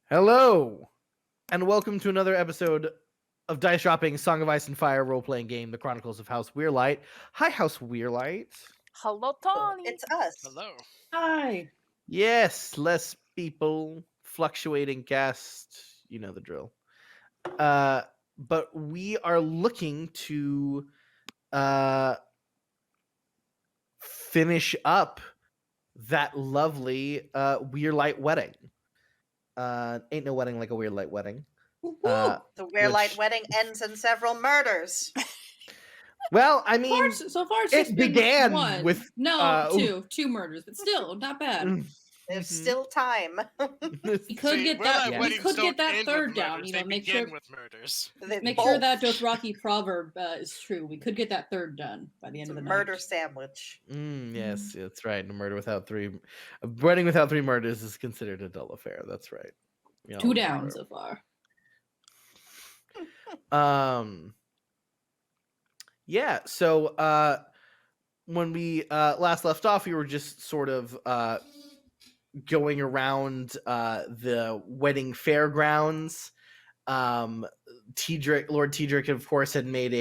Hello, and welcome to another episode of Dice Dropping Song of Ice and Fire role-playing game, The Chronicles of House Weirlight. Hi, House Weirlight. Hello, Oh, Tony. it's us. Hello. Hi. Yes, less people, fluctuating cast, you know the drill. But we are looking to finish up that lovely Weirlight wedding. Ain't no wedding like a Weirlight wedding. The Weirlight Which- wedding ends in several murders. Well, I mean, So far, it's it just been began one. with, two murders, but still not bad. There's Mhm. still time. We could get that. We could get that third down. You know, make sure with murders. make sure that Dothraki proverb is true. We could get that third done by the end of the murder night. sandwich. Yes, that's right. A wedding without three murders is considered a dull affair. That's right. We all Two remember. down so far. Yeah. So, when we last left off, we were just sort of going around the wedding fairgrounds. Lord Tedrick, of course, had made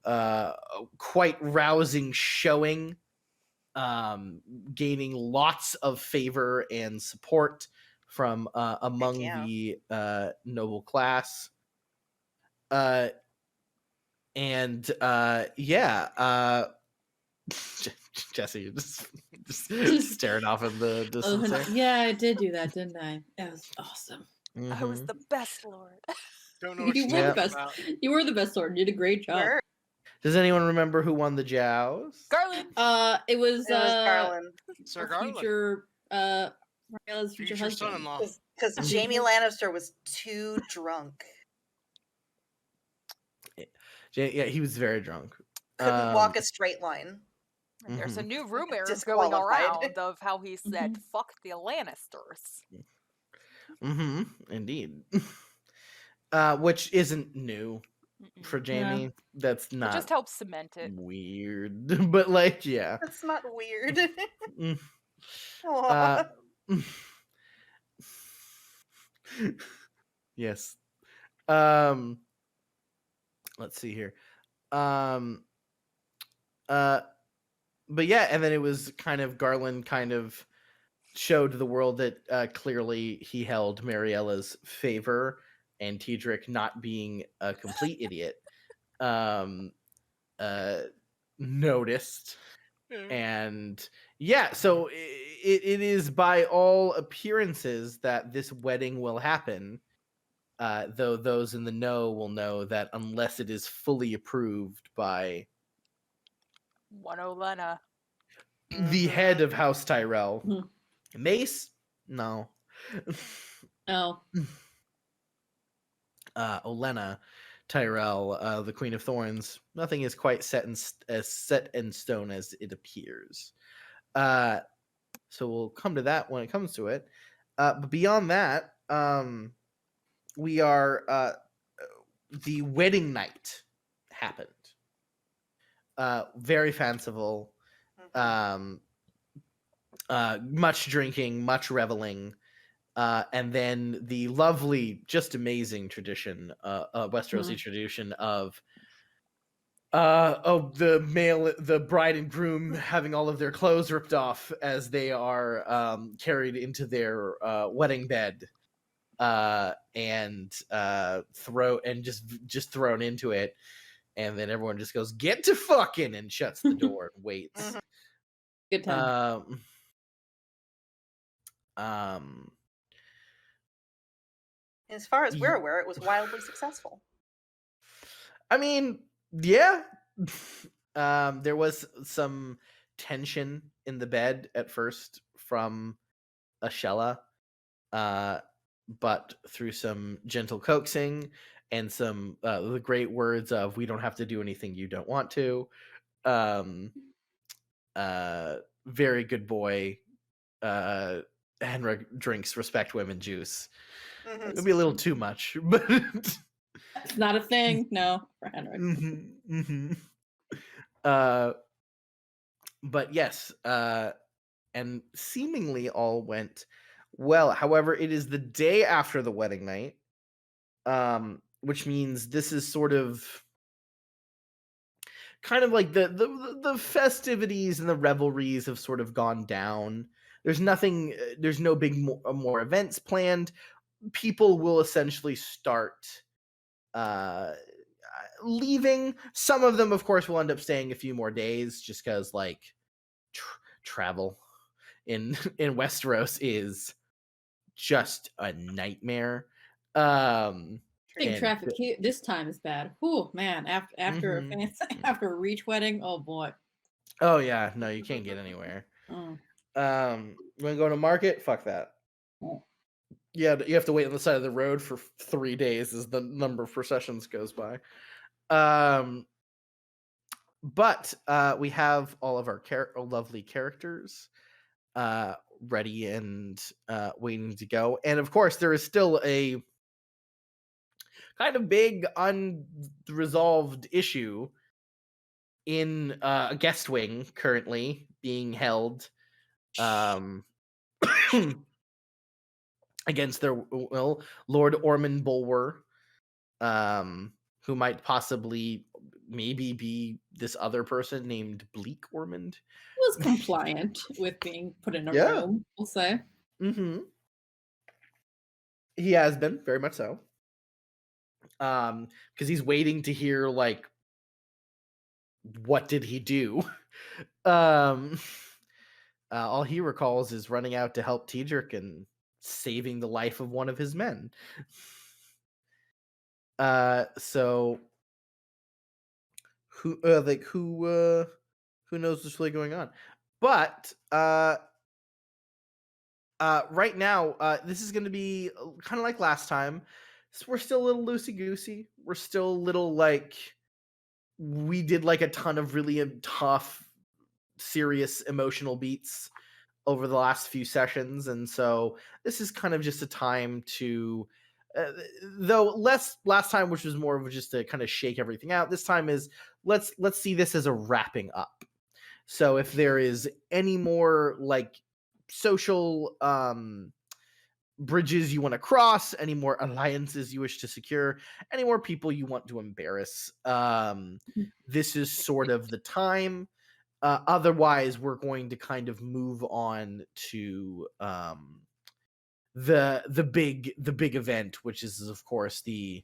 a quite rousing showing, gaining lots of favor and support from among the noble class. Jesse, you're just staring off in the distance there. Yeah, I did do that, didn't I? That was awesome. I was the best lord. Don't know what You she's were the talking best. about. You were the best sword. You did a great job. Where? Does anyone remember who won the joust? Garland. It was It was Garland. Sir our Garland, future Mariela's future future husband. son-in-law. Because Jaime Lannister was too drunk. Yeah, he was very drunk. Couldn't walk a straight line. And there's a Mhm. new rumor going Disqualified. around of how he said, Mhm. fuck the Lannisters. Indeed. Which isn't new for Jaime. Yeah. That's It not just helps cement it. weird. But like, yeah. That's not weird. Mm. Aw. Yes. Let's see here. But yeah, and then it was kind of Garland kind of showed the world that clearly he held Mariella's favor, and Tedrick, not being a complete idiot, noticed. And yeah, so it is by all appearances that this wedding will happen, though those in the know will know that unless it is fully approved by One Olenna. the head of House Tyrell. Mhm. Mace? No. Oh, Olenna Tyrell, the Queen of Thorns. Nothing is quite as set in stone as it appears. So we'll come to that when it comes to it. But beyond that, we are the wedding night happened. Very fanciful. Much drinking, much reveling, and then the lovely, just amazing tradition, Westerosi tradition of the bride and groom having all of their clothes ripped off as they are carried into their wedding bed, and just thrown into it, and then everyone just goes, "Get to fucking," and shuts the door and waits. good time. As far as we're aware, it was wildly successful. I mean, yeah. There was some tension in the bed at first from Ashella, but through some gentle coaxing and some the great words of "We don't have to do anything you don't want to." Very good boy. Henrik drinks respect women juice. Mhm. It'll be a little too much, but It's not a thing. No, for Henrik. But yes, and seemingly all went Well, however, it is the day after the wedding night, which means this is sort of kind of like the festivities and the revelries have sort of gone down. There's nothing. There's no big more events planned. People will essentially start leaving. Some of them, of course, will end up staying a few more days, just because like travel in Westeros is just a nightmare. Big And traffic here this time is bad. Oh man, after Mhm. a after a Reach wedding, oh boy. oh yeah, no, you can't get anywhere. Oh. You want to go to market? Fuck that. Yeah, you have to wait on the side of the road for 3 days as the number of processions goes by. But we have all of our lovely characters ready and waiting to go. And of course, there is still a kind of big unresolved issue in a guest wing currently being held against their will, Lord Ormond Bulwer, who might possibly maybe be this other person named Bleak Ormond. Was compliant with being put in a Yeah. room, we'll say. Mm-hmm. He has been, very much so. Because he's waiting to hear like what did he do? All he recalls is running out to help Tedric and saving the life of one of his men. So who knows what's really going on? But right now, this is going to be kind of like last time. So we're still a little loosey goosey. We're still a little like we did like a ton of really tough, serious, emotional beats over the last few sessions, and so this is kind of just a time to. Though less last time, which was more of just to kind of shake everything out. This time is let's see this as a wrapping up. So if there is any more like social bridges you want to cross, any more alliances you wish to secure, any more people you want to embarrass, this is sort of the time. Otherwise, we're going to kind of move on to the big event, which is of course the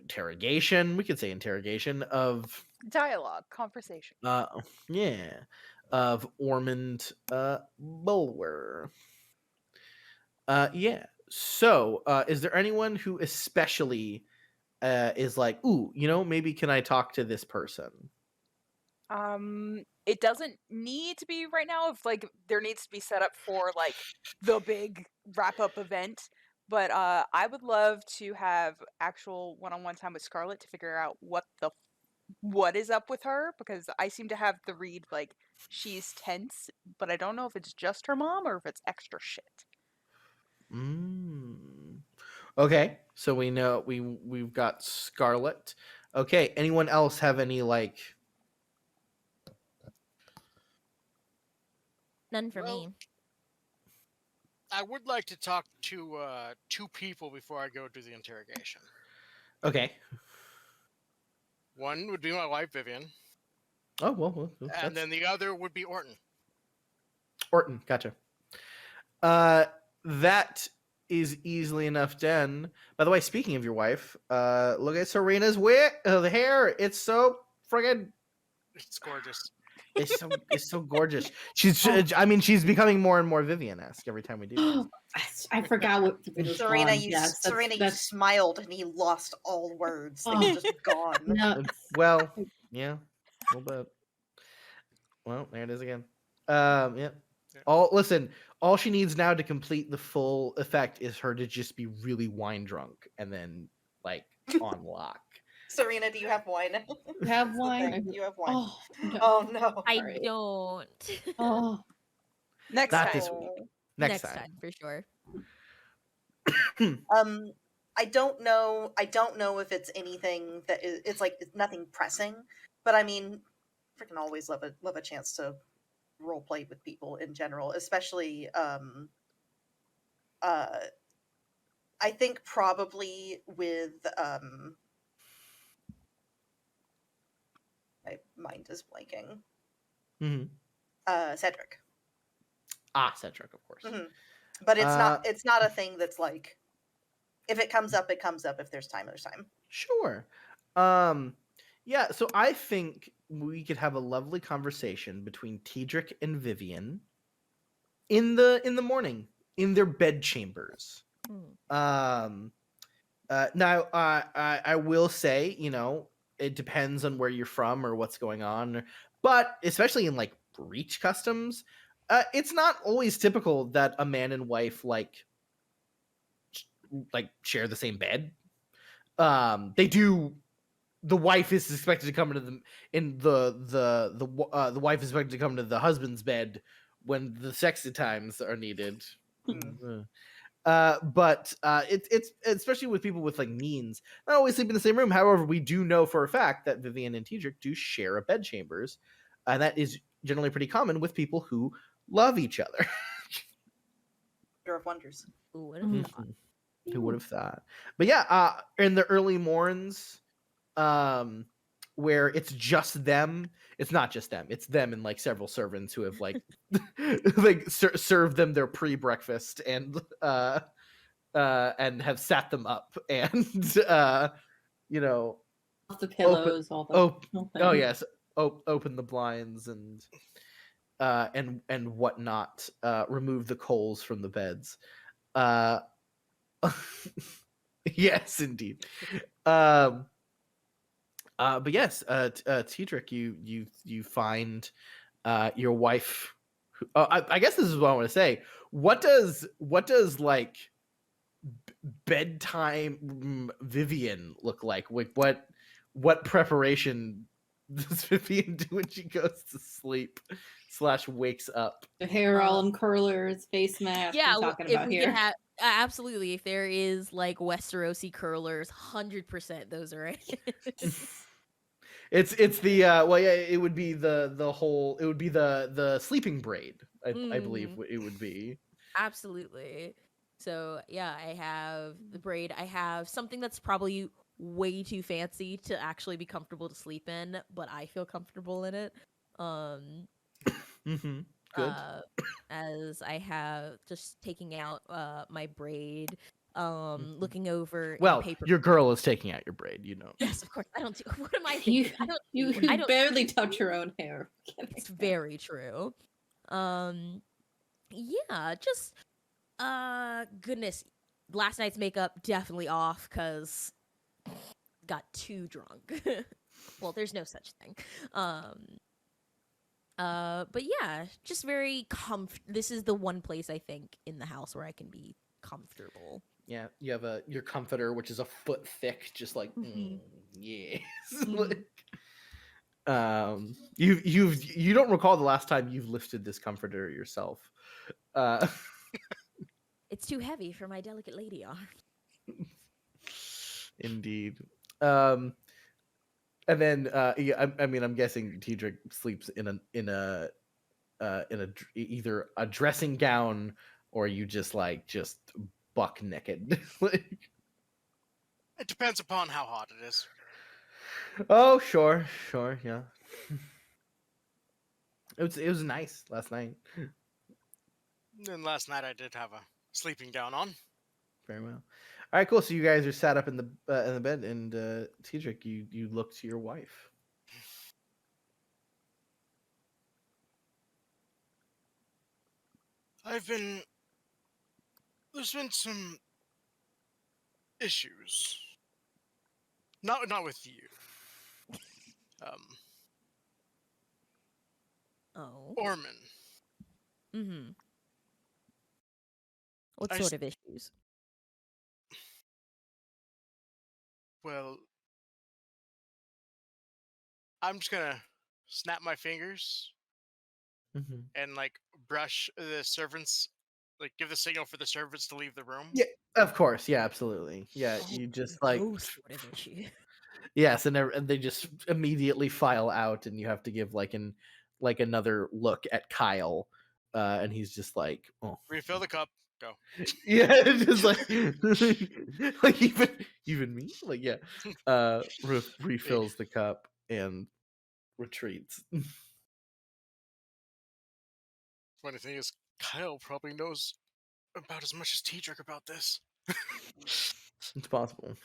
interrogation. We could say interrogation of Dialogue, conversation. yeah, of Ormond Bulwer. Yeah. So, is there anyone who especially is like, ooh, maybe can I talk to this person? It doesn't need to be right now. If like there needs to be set up for like the big wrap up event, but I would love to have actual one-on-one time with Scarlett to figure out what is up with her, because I seem to have the read like she's tense, but I don't know if it's just her mom or if it's extra shit. Okay, so we know we've got Scarlet. Okay, anyone else have any like? None for Well, me. I would like to talk to two people before I go to the interrogation. Okay. One would be my wife, Vivian, Oh well, that's and then the other would be Orton. Orton. Gotcha. That is easily enough done. By the way, speaking of your wife, look at Serena's the hair. It's so friggin'. It's gorgeous. It's so gorgeous. She's becoming more and more Vivian-esque every time we do this. I forgot what was Serena, gone. you Yes, Serena, you that's smiled and he lost all words. They Oh. were just gone. no. Well, yeah, a little bit. Well, there it is again. Yeah. Yeah. All she needs now to complete the full effect is her to just be really wine drunk and then like on lock. Serena, do you have wine? You have That's the wine? thing, you have wine. Oh no. Oh no. I Sorry. don't. Oh. Next Not time. this week. Next time. for sure. I don't know if it's anything that it's like it's nothing pressing, but I mean, freaking always love a chance to role play with people in general, especially I think probably with my mind is blanking. Mm-hmm. Cedric. Cedric, of course. Mhm. But it's not a thing that's like, if it comes up, it comes up. If there's time, there's time. Sure. Yeah, so I think we could have a lovely conversation between Tedric and Vivian in the morning in their bed chambers. Now, I will say, it depends on where you're from or what's going on, but especially in like breach customs, it's not always typical that a man and wife like share the same bed. They do. The wife is expected to come into the wife is expected to come to the husband's bed when the sexy times are needed. But it's especially with people with like means, not always sleep in the same room. However, we do know for a fact that Vivian and Tedric do share a bed chambers, and that is generally pretty common with people who love each other. Wonder of Wonders. Ooh, what have thought? Who would have thought? But yeah, in the early morns, where it's just them. It's not just them. It's them and like several servants who have like like served them their pre-breakfast and have sat them up and you know Off the pillows, all the whole oh thing. yes, open the blinds and whatnot. Remove the coals from the beds. Yes, indeed. But yes, Tedric, you find your wife. I guess this is what I want to say. What does like bedtime Vivian look like? What preparation does Vivian do when she goes to sleep / wakes up? The hair all in curlers, face mask. Yeah, we're talking if about we here. can have absolutely, if there is like Westerosi curlers, 100% those are it. It's the well, yeah, it would be the whole, it would be the sleeping braid. I believe it would be. Absolutely. So yeah, I have the braid. I have something that's probably way too fancy to actually be comfortable to sleep in, but I feel comfortable in it. Good. As I have just taking out my braid, looking over Well, paper. your girl is taking out your braid, you know. Yes, of course. I don't do. What am I You, thinking? you barely touch your own hair. It's very true. Yeah, just goodness, last night's makeup definitely off because got too drunk. Well, there's no such thing. But yeah, just very this is the one place I think in the house where I can be comfortable. Yeah, you have your comforter, which is a foot thick, just like yes. You don't recall the last time you've lifted this comforter yourself. It's too heavy for my delicate lady arm. Indeed. And then yeah, I mean, I'm guessing Tedric sleeps in either a dressing gown or you just buck naked. It depends upon how hot it is. Oh, sure, yeah. It was nice last night. And last night I did have a sleeping gown on. Very well. All right, cool. So you guys are sat up in the bed, and Tedric, you look to your wife. There's been some issues. Not with you. Oh. Orman. Mm-hmm. What sort of issues? Well, I'm just gonna snap my fingers and like brush the servants, like give the signal for the servants to leave the room. Yeah, of course. Yeah, absolutely. Yeah, you just like those sort of issues. yes, and they just immediately file out, and you have to give like like another look at Kyle, and he's just like, "Oh, Refill the cup. Go. yeah," it's just like, like even me, like yeah, refills the cup and retreats. Funny thing is, Kyle probably knows about as much as T-Jerk about this. It's possible.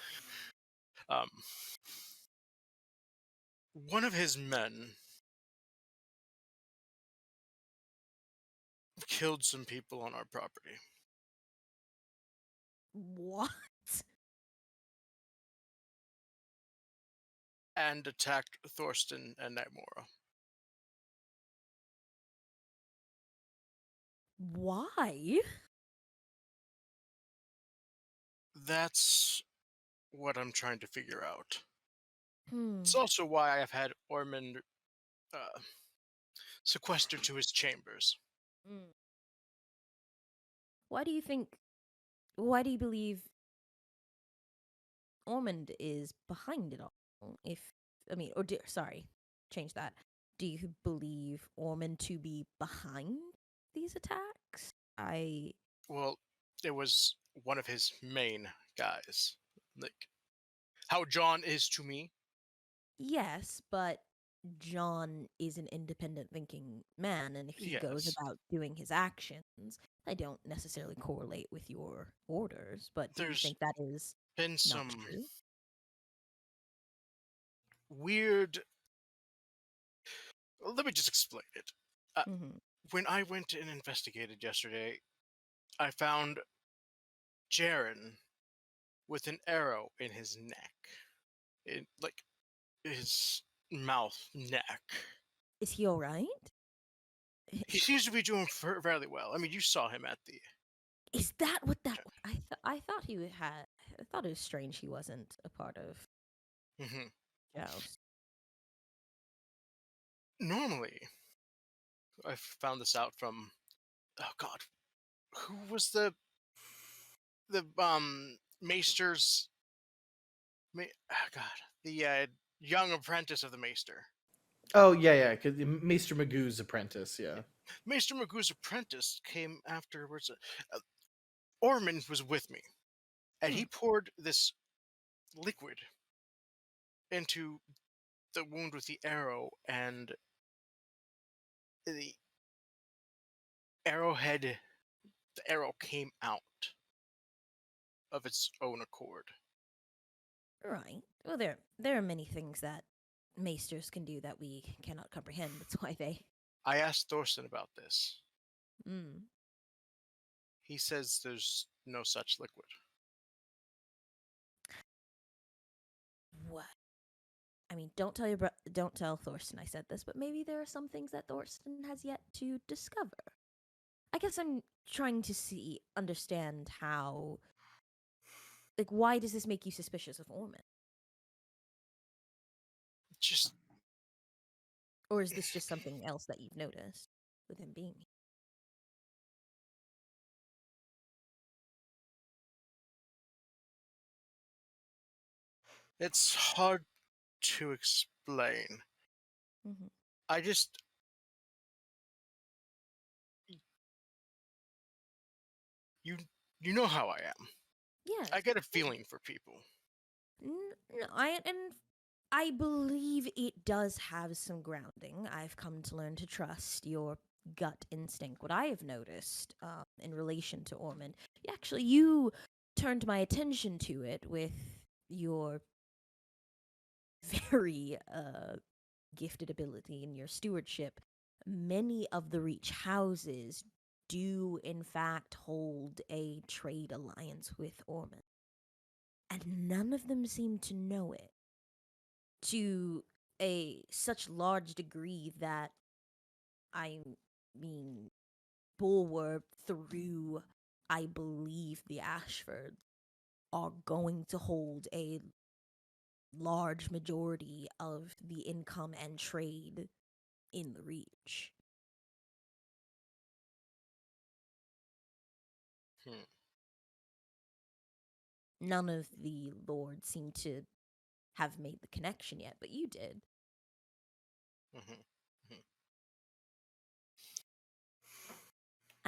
One of his men killed some people on our property. What? And attacked Thorsten and Nightmora. Why? That's what I'm trying to figure out. Hmm. It's also why I have had Ormond sequestered to his chambers. Mm. Why do you believe Ormond is behind it all? Sorry, change that. Do you believe Ormond to be behind these attacks? Well, it was one of his main guys. Like, how John is to me. Yes, but John is an independent thinking man, and if he goes Yes. about doing his actions, I don't necessarily correlate with your orders, but do you There's think that is been not some true? weird. Let me just explain it. Mm-hmm. When I went and investigated yesterday, I found Jaren with an arrow in his neck. In, like, his mouth, neck. Is he all right? He seems to be doing fairly well. I mean, you saw him at the. Is that what that? I thought he had. I thought it was strange he wasn't a part of Mhm. Joust. Normally, I found this out from. Oh God, who was the Maester's? God, the young apprentice of the Maester. Oh yeah, because Maester Magoo's apprentice, yeah. Maester Magoo's apprentice came afterwards. Ormond was with me, and he poured this liquid into the wound with the arrow, and the arrowhead, the arrow came out of its own accord. Right. Well, there are many things that maesters can do that we cannot comprehend. That's why they. I asked Thorsten about this. Mm. He says there's no such liquid. What? I mean, don't tell Thorsten I said this, but maybe there are some things that Thorsten has yet to discover. I guess I'm trying to understand how. Like, why does this make you suspicious of Ormond? Just. Or is this just something else that you've noticed with him being here? It's hard to explain. Mm-hmm. I just. You know how I am. Yes. I get a feeling for people. No, I believe it does have some grounding. I've come to learn to trust your gut instinct. What I have noticed in relation to Ormond, you turned my attention to it with your very gifted ability in your stewardship. Many of the Reach houses do, in fact, hold a trade alliance with Ormond. And none of them seem to know it to a such large degree that, I mean, Bulwer through, I believe, the Ashfords are going to hold a large majority of the income and trade in the Reach. None of the lords seem to have made the connection yet, but you did. Mm-hmm.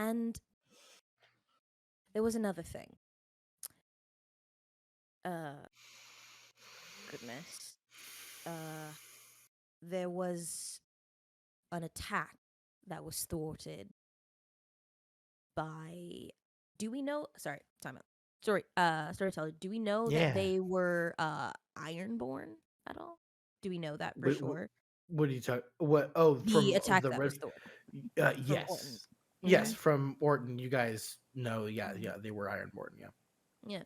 And there was another thing. Goodness. There was an attack that was thwarted by. Do we know? Sorry, time out. Sorry, storyteller. Do we know Yeah. that they were Ironborn at all? Do we know that for Wait, sure? What are you talking? What? Oh, The from attack the that red. was thwarted. From Orton. Yes, yes, Mhm. from Orton. You guys know, Mhm. yeah, they were Ironborn. Yeah. Yeah.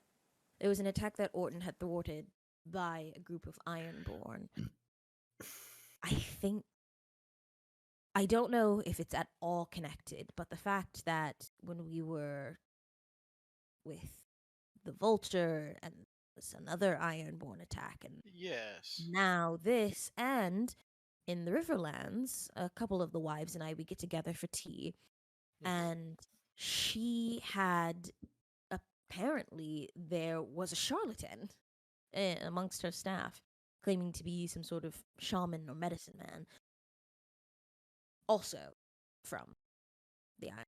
It was an attack that Orton had thwarted by a group of Ironborn. I think. I don't know if it's at all connected, but the fact that when we were with the Vulture and this another Ironborn attack, and Yes. now this, and in the Riverlands, a couple of the wives and I, we get together for tea, and she had, apparently, there was a charlatan amongst her staff, claiming to be some sort of shaman or medicine man, also from the island.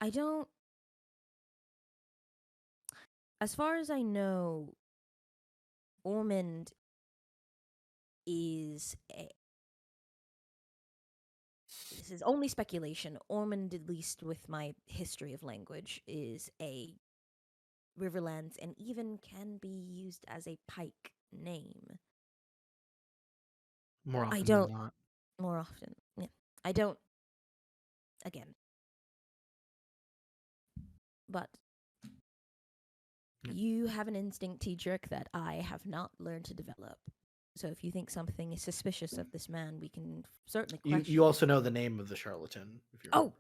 I don't. As far as I know, Ormond is a. This is only speculation. Ormond, at least with my history of language, is a Riverlands and even can be used as a pike name. More often I than don't. not. More often. Yeah. I don't. Again. But Yep. you have an instinct, T-Jerk, that I have not learned to develop. So if you think something is suspicious of this man, we can certainly question. You also know the name of the charlatan, if you Oh!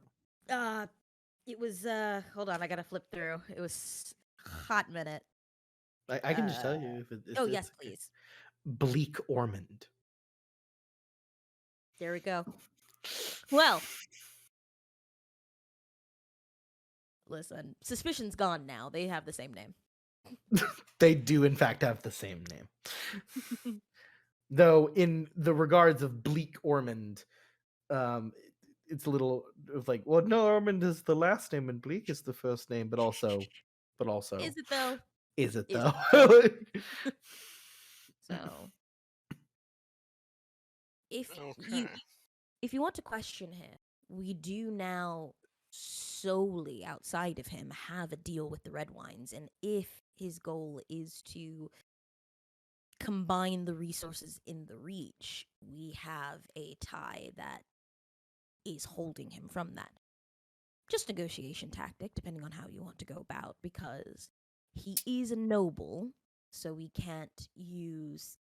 remember. It was, hold on, I gotta flip through. It was hot minute. I can just tell you if Oh, it's yes, okay. please. Bleak Ormond. There we go. Well, listen, suspicion's gone now. They have the same name. They do, in fact, have the same name. Though, in the regards of Bleak Ormond, it's a little of like, well, no, Ormond is the last name and Bleak is the first name, but also, Is it though? is it Is though? So, if Okay. you want to question him, we do now solely outside of him have a deal with the Red Wines, and if his goal is to combine the resources in the Reach, we have a tie that is holding him from that. Just negotiation tactic, depending on how you want to go about, because he is a noble, so we can't use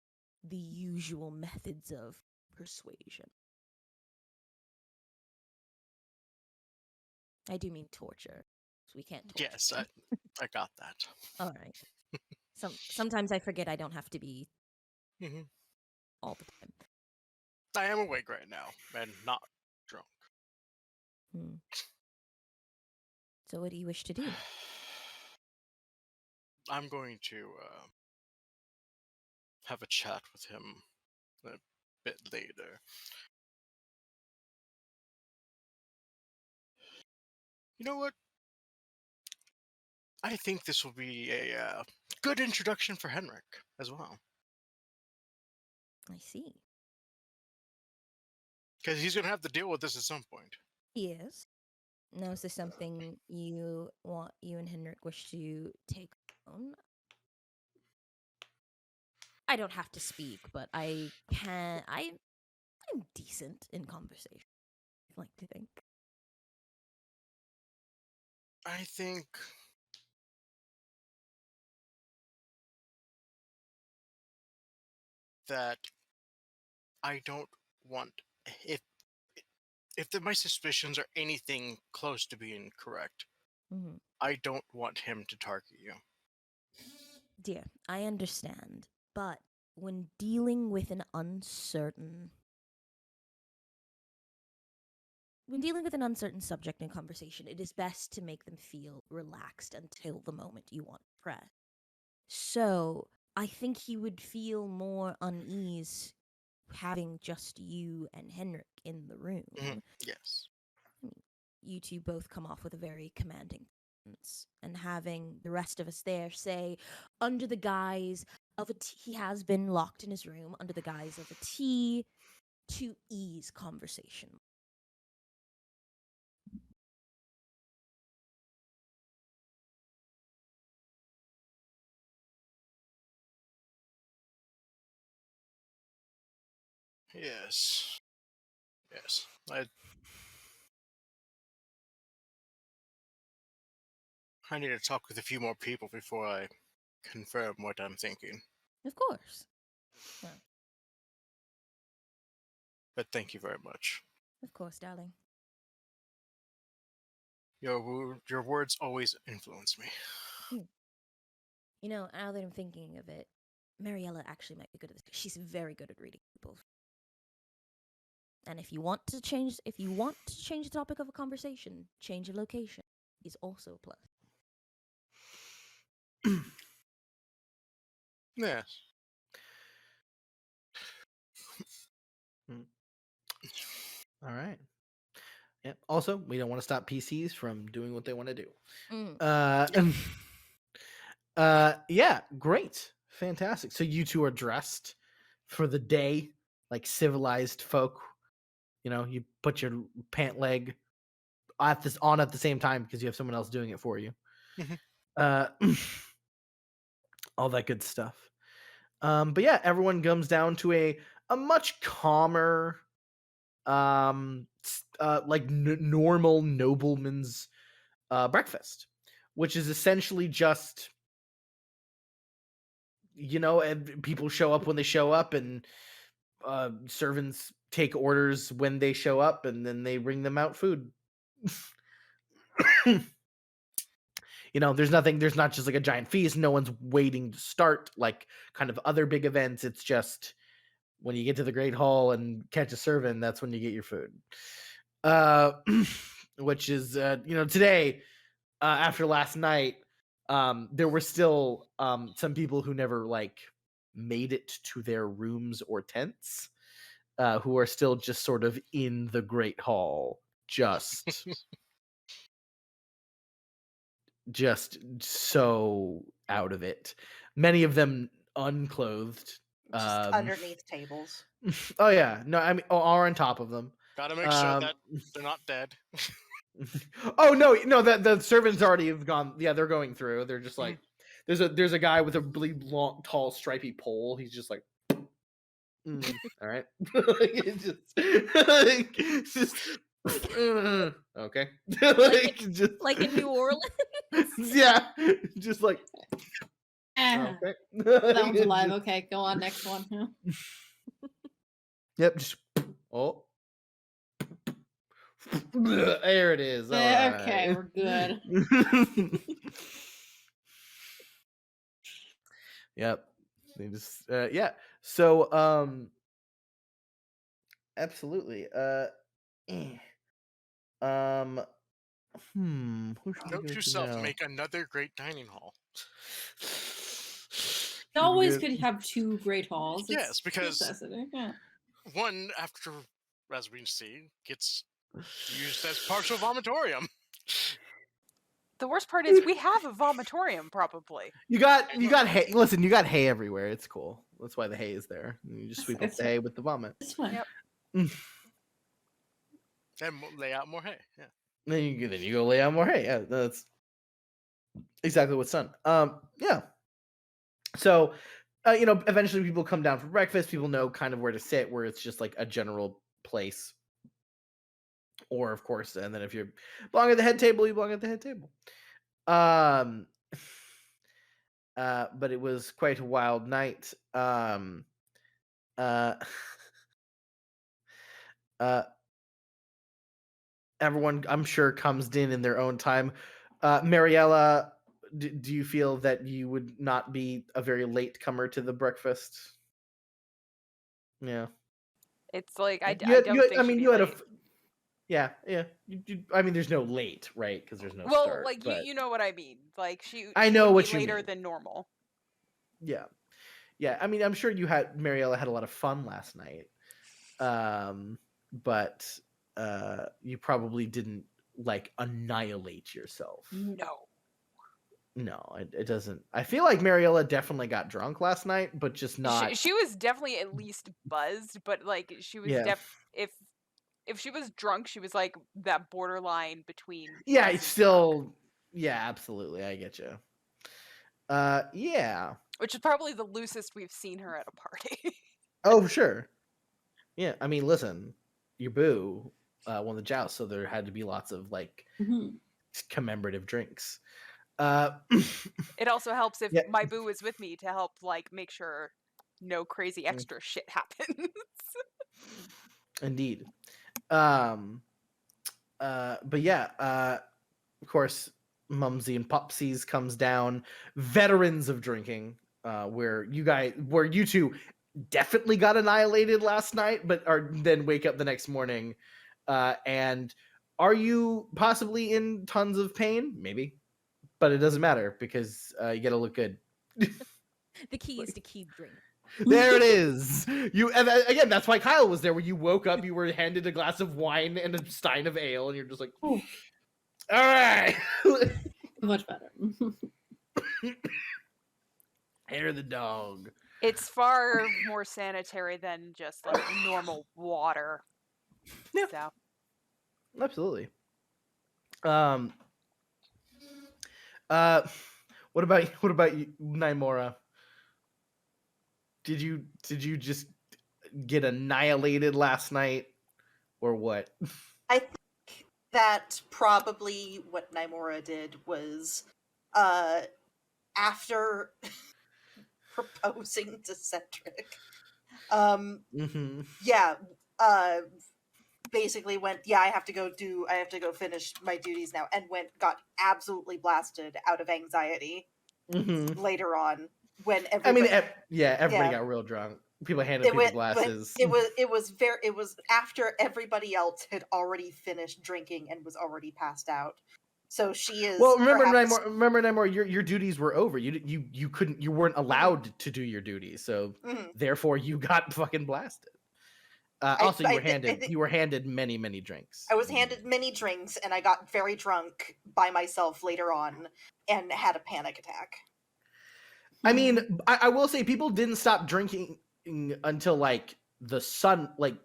the usual methods of persuasion. I do mean torture. So we can't torture. Yes, him. I got that. All right. Sometimes I forget I don't have to be hmm all the time. I am awake right now and not drunk. Hmm. So what do you wish to do? I'm going to have a chat with him a bit later. You know what? I think this will be a good introduction for Henrik as well. I see. Because he's going to have to deal with this at some point. Yes. Now, is this something you and Henrik wish to take on? I don't have to speak, but I can. I'm decent in conversation, I like to think. I think that I don't want if my suspicions are anything close to being correct, Mm-hmm. I don't want him to target you. Dear, I understand, but when dealing with an uncertain subject in conversation, it is best to make them feel relaxed until the moment you want to press. So, I think he would feel more unease having just you and Henrik in the room. Yes. You two both come off with a very commanding presence, and having the rest of us there, say, under the guise of he has been locked in his room under the guise of a tea to ease conversation. Yes. Yes. I need to talk with a few more people before I confirm what I'm thinking. Of course. Yeah. But thank you very much. Of course, darling. Your words always influence me. You know, now that I'm thinking of it, Mariella actually might be good at this. She's very good at reading people. And if you want to change the topic of a conversation, change of location is also a plus. Yes. All right. Yeah. Also, we don't want to stop PCs from doing what they want to do. Yeah, great. Fantastic. So you two are dressed for the day like civilized folk. You know, you put your pant leg at the same time because you have someone else doing it for you. Mhm. All that good stuff. But yeah, everyone comes down to a much calmer, like normal nobleman's breakfast, which is essentially just, you know, and people show up when they show up, and servants take orders when they show up, and then they bring them out food. You know, there's not just like a giant feast. No one's waiting to start like kind of other big events. It's just when you get to the Great Hall and catch a servant, that's when you get your food. Which is, you know, today, after last night, there were still some people who never like made it to their rooms or tents, who are still just sort of in the Great Hall, just so out of it. Many of them unclothed. Just underneath tables. Oh yeah, no, I mean, are on top of them. Gotta make sure that they're not dead. Oh no, the servants already have gone. Yeah, they're going through. They're just like, there's a guy with a really long, tall, stripy pole. He's just like, all right, just okay, like in New Orleans. Yeah, just like okay. That one's alive. Okay, go on, next one. Yep, just there it is. Okay, we're good. Yep. They just yeah. So absolutely. Who should we Note go to to yourself, now? make another great dining hall. You always could have two great halls. Yes, because necessity. Yeah. one, after, as we see, gets used as partial vomitorium. The worst part is we have a vomitorium, probably. You got hay. Listen, you got hay everywhere. It's cool. That's why the hay is there. You just sweep up the hay with the vomit. It's fine. Yep. And lay out more hay. Yeah. Then you go lay out more hay. Yeah, that's exactly what's done. Yeah. So, you know, eventually people come down for breakfast. People know kind of where to sit, where it's just like a general place. Or, of course, and then if you belong at the head table, you belong at the head table. But it was quite a wild night. Everyone, I'm sure, comes in their own time. Mariella, do you feel that you would not be a very late comer to the breakfast? Yeah. It's like I You, don't you, think I she'd mean, be you had late. yeah. I mean, there's no late, right? Because there's no Well, start. like but you know what I mean. Like I she know would what be you later mean. than normal. Yeah. Yeah, I mean, I'm sure Mariella had a lot of fun last night, but you probably didn't like annihilate yourself. No. No, it doesn't. I feel like Mariella definitely got drunk last night, but just not. She was definitely at least buzzed, but like she was Yeah. if she was drunk, she was like that borderline between Yeah, buzzed it's and drunk, still. Yeah, absolutely. I get you. Yeah. which is probably the loosest we've seen her at a party. Oh, sure. Yeah, I mean, listen, your boo won the joust, so there had to be lots of like Mhm. commemorative drinks. It also helps if Yeah. my boo is with me to help like make sure no crazy extra shit happens. Indeed. But yeah, of course, Mumsy and Popsies comes down, veterans of drinking, where you two definitely got annihilated last night, but then wake up the next morning. And are you possibly in tons of pain? Maybe, but it doesn't matter because you gotta look good. The key is to keep drinking. There it is. Again, that's why Kyle was there. When you woke up, you were handed a glass of wine and a stein of ale, and you're just like, Oh, all right. much better. Hair the dog. It's far more sanitary than just like normal water. Yeah. So Absolutely. What about you, Naimora? Did you just get annihilated last night, or what? I think that probably what Naimora did was after proposing to Cedric, Mm-hmm. yeah, basically went, I have to go finish my duties now, and got absolutely blasted out of anxiety Mm-hmm. later on when I mean, everybody everybody yeah. got real drunk. People handed people glasses. It was after everybody else had already finished drinking and was already passed out. So she is. Well, remember, perhaps, Naimor, your duties were over. You weren't allowed to do your duties, so therefore you got fucking blasted. Also, you were handed many drinks. I was handed many drinks, and I got very drunk by myself later on, and had a panic attack. I mean, I will say people didn't stop drinking until like the sun, like.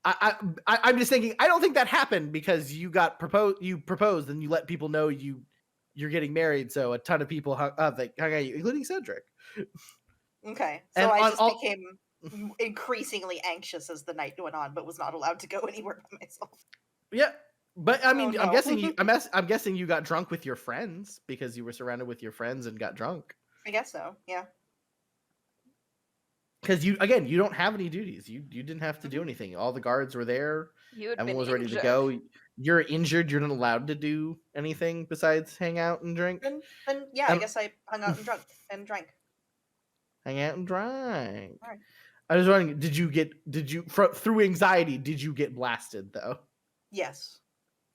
I'm just thinking. I don't think that happened because you proposed, and you let people know you're getting married. So a ton of people hung out, you, including Cedric. Okay, so I just became increasingly anxious as the night went on, but was not allowed to go anywhere by myself. Yeah, but I mean, no. I'm guessing you got drunk with your friends because you were surrounded with your friends and got drunk. I guess so. Yeah. Because you don't have any duties. You didn't have to do anything. All the guards were there. Everyone was ready to go. You're injured. You're not allowed to do anything besides hang out and drink. Then I guess I hung out and drank. Hang out and drank. All right. I was wondering, through anxiety, did you get blasted though? Yes.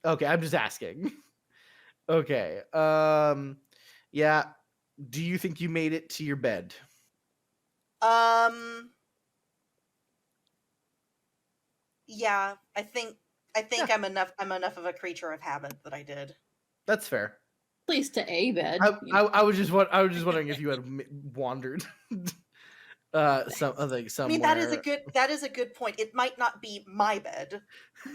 Okay, I'm just asking. Okay. Yeah. Do you think you made it to your bed? Yeah, I think yeah. I'm enough of a creature of habit that I did. That's fair. At least to a bed. I was just wondering if you had wandered. Somewhere. I mean, that is a good point. It might not be my bed.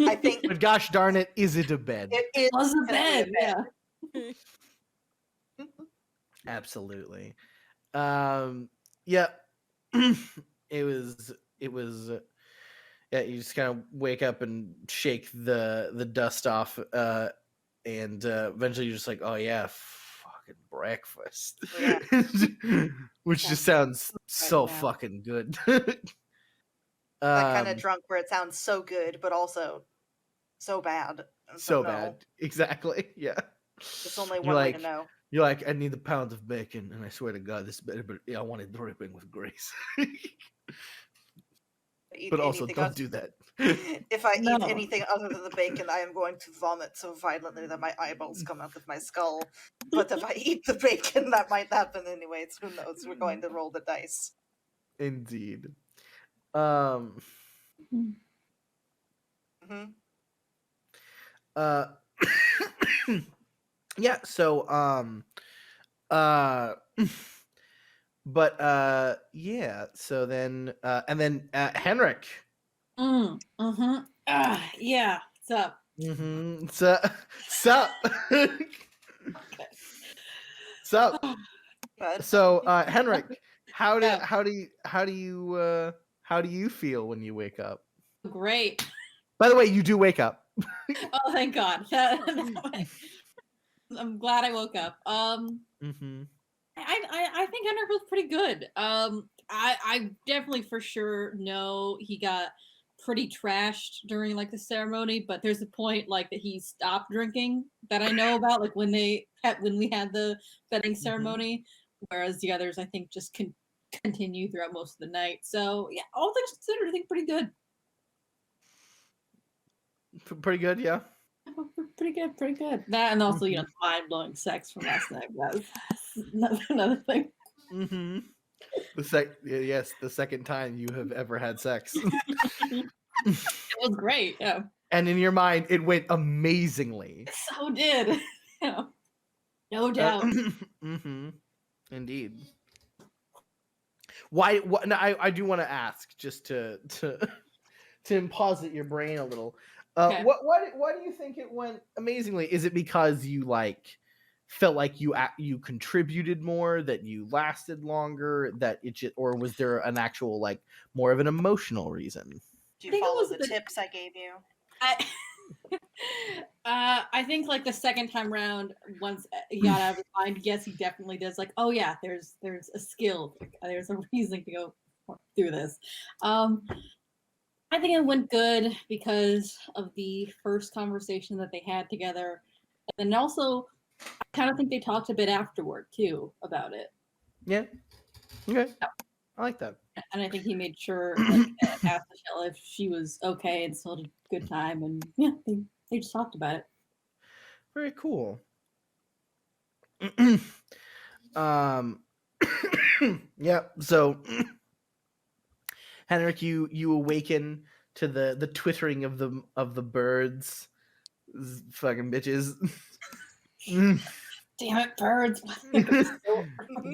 I think. But gosh darn it, is it a bed? It was a bed. Yeah. Absolutely. Yeah. It was. Yeah, you just kind of wake up and shake the dust off, and eventually you're just like, oh yeah, fucking breakfast, Yeah. which just sounds so fucking good. That kind of drunk where it sounds so good, but also so bad. So bad, exactly. Yeah. There's only one way to know. You're like, I need the pound of bacon, and I swear to God, this better, but I want it dripping with grace. Eat But also, anything don't else. do that. If I eat No. anything other than the bacon, I am going to vomit so violently that my eyeballs come out of my skull. But if I eat the bacon, that might happen anyways. Who knows? We're going to roll the dice. Indeed. Hmm. Uh, yeah. So but yeah. So then and then Henrik. Yeah. What's up? Mm-hmm. Sup. Sup. But So Henrik, Yeah. how do you feel when you wake up? Great. By the way, you do wake up. Oh, thank God. I'm glad I woke up. Mm-hmm. I think Henrik was pretty good. I definitely for sure know he got pretty trashed during like the ceremony, but there's a point like that he stopped drinking that I know about, like when we had the wedding ceremony, whereas the others I think just continue throughout most of the night. So yeah, all things considered, I think pretty good. Pretty good, yeah. Pretty good, pretty good. That and also, the mind blowing sex from last night. That's another thing. Mm-hmm. Yes, the second time you have ever had sex. It was great, yeah. And in your mind, it went amazingly. So did. Yeah. No doubt. Mm-hmm. Indeed. Why? What? No, I do want to ask, just to posit your brain a little. Okay. Why do you think it went amazingly? Is it because you felt like you contributed more, that you lasted longer, that it just, or was there an actual more of an emotional reason? do you follow the tips I gave you? I think like the second time round, once he got out of his mind, yes, he definitely does. Like, oh yeah, there's a skill, there's a reason to go through this. I think it went good because of the first conversation that they had together, and also I kind of think they talked a bit afterward too about it. Yeah. Okay. I like that. And I think he made sure, like, asked Michelle if she was okay and still had a good time, and yeah, they just talked about it. Very cool. Yeah. So, Henrik, you awaken to the twittering of the birds. Fucking bitches. Damn it, birds!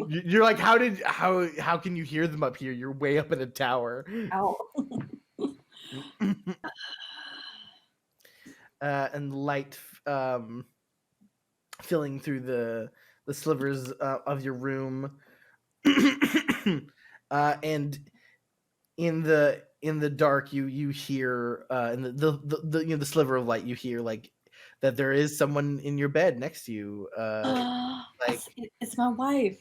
You're like, how can you hear them up here? You're way up in a tower. Ow. And light filling through the slivers of your room. And in the dark, you hear in the sliver of light, you hear that there is someone in your bed next to you. It's my wife.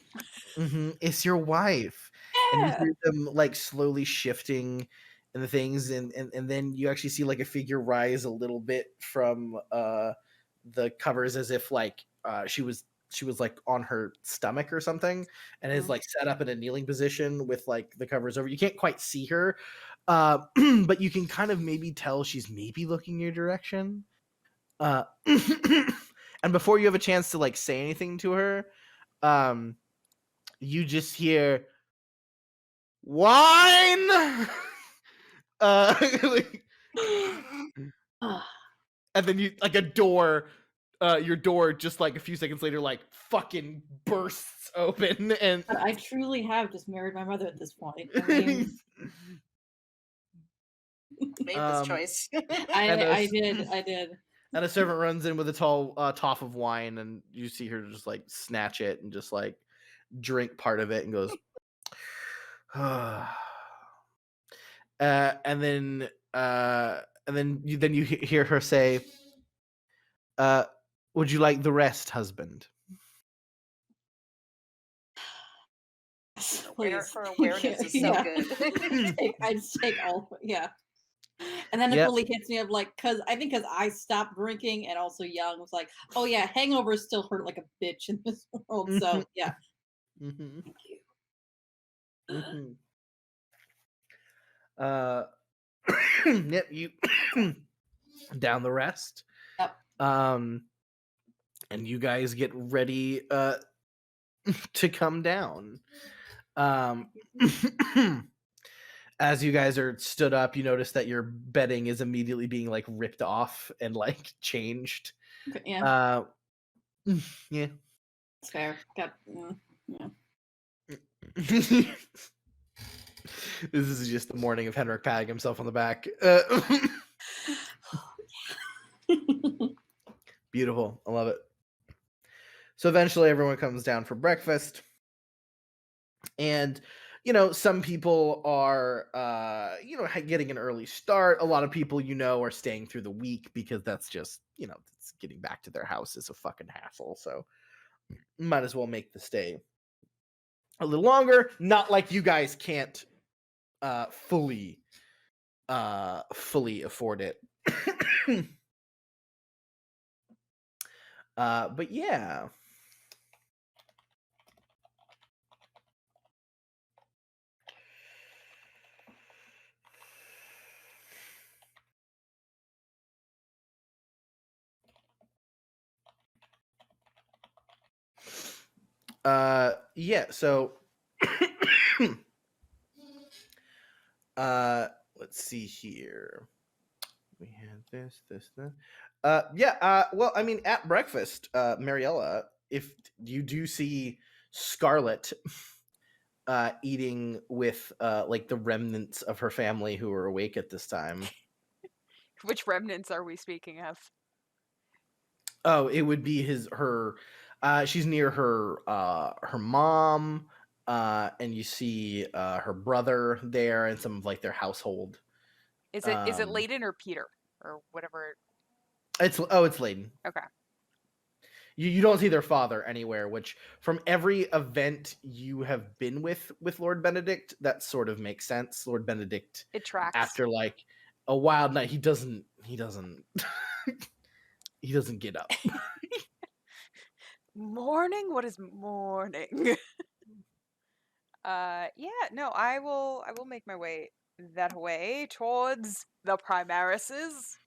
It's your wife. And you Yeah. hear them slowly shifting and the things, and then you actually see a figure rise a little bit from the covers, as if she was on her stomach or something, and is set up in a kneeling position with the covers over. You can't quite see her, but you can kind of maybe tell she's maybe looking your direction. And before you have a chance to say anything to her, you just hear wine. And then you a door, your door just a few seconds later fucking bursts open, and But I truly have just married my mother at this point. I mean, Made this choice. I did. And a servant runs in with a tall toff of wine, and you see her just snatch it and just drink part of it and goes, and then you hear her say, would you like the rest, husband? Please. For awareness is so good. I just take all, yeah. And then it fully hits me of because I stopped drinking and also Young was like, oh yeah, hangovers still hurt like a bitch in this world. So yeah. Thank you. Yep, you down the rest. Yep. And you guys get ready to come down. As you guys are stood up, you notice that your bedding is immediately being like ripped off and like changed. Yeah, Yeah. it's fair. Yeah. This is just the morning of Henrik patting himself on the back. Beautiful. I love it. So eventually everyone comes down for breakfast. And, some people are, getting an early start. A lot of people, are staying through the week because that's just, it's getting back to their house is a fucking hassle. So might as well make the stay a little longer. Not like you guys can't fully afford it. But yeah. So let's see here. We had this. Well, I mean, at breakfast, Mariella, if you do see Scarlet eating with like the remnants of her family who are awake at this time. Which remnants are we speaking of? Oh, it would be her. She's near her mom, and you see her brother there and some of like their household. Is it Layden or Peter or whatever? It's Layden. Okay. You don't see their father anywhere, which from every event you have been with Lord Benedict, that sort of makes sense. Lord Benedict, it tracks. After like a wild night, he doesn't he doesn't get up. Morning? What is morning? I will make my way that way towards the Primarises.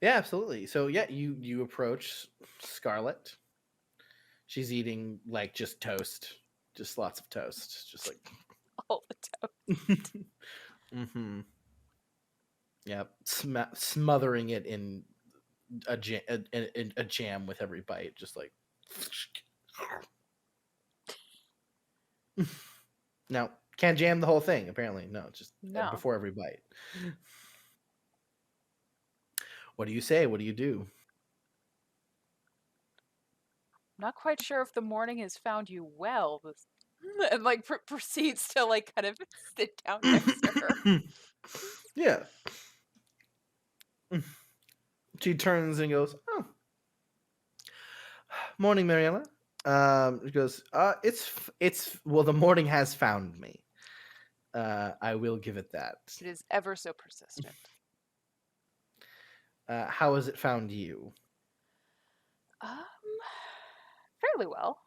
Yeah, absolutely. So yeah, you approach Scarlet. She's eating like just toast, just lots of toast, just like all the toast. Mm-hmm. Yeah, smothering it in a jam with every bite, just like. Now, can't jam the whole thing. Apparently, no, just before every bite. What do you say? What do you do? Not quite sure if the morning has found you well. And like proceeds to like kind of sit down next to her. Yeah. She turns and goes, "Oh, morning, Mariella." She goes, it's well, the morning has found me. I will give it that. It is ever so persistent. How has it found you? Fairly well.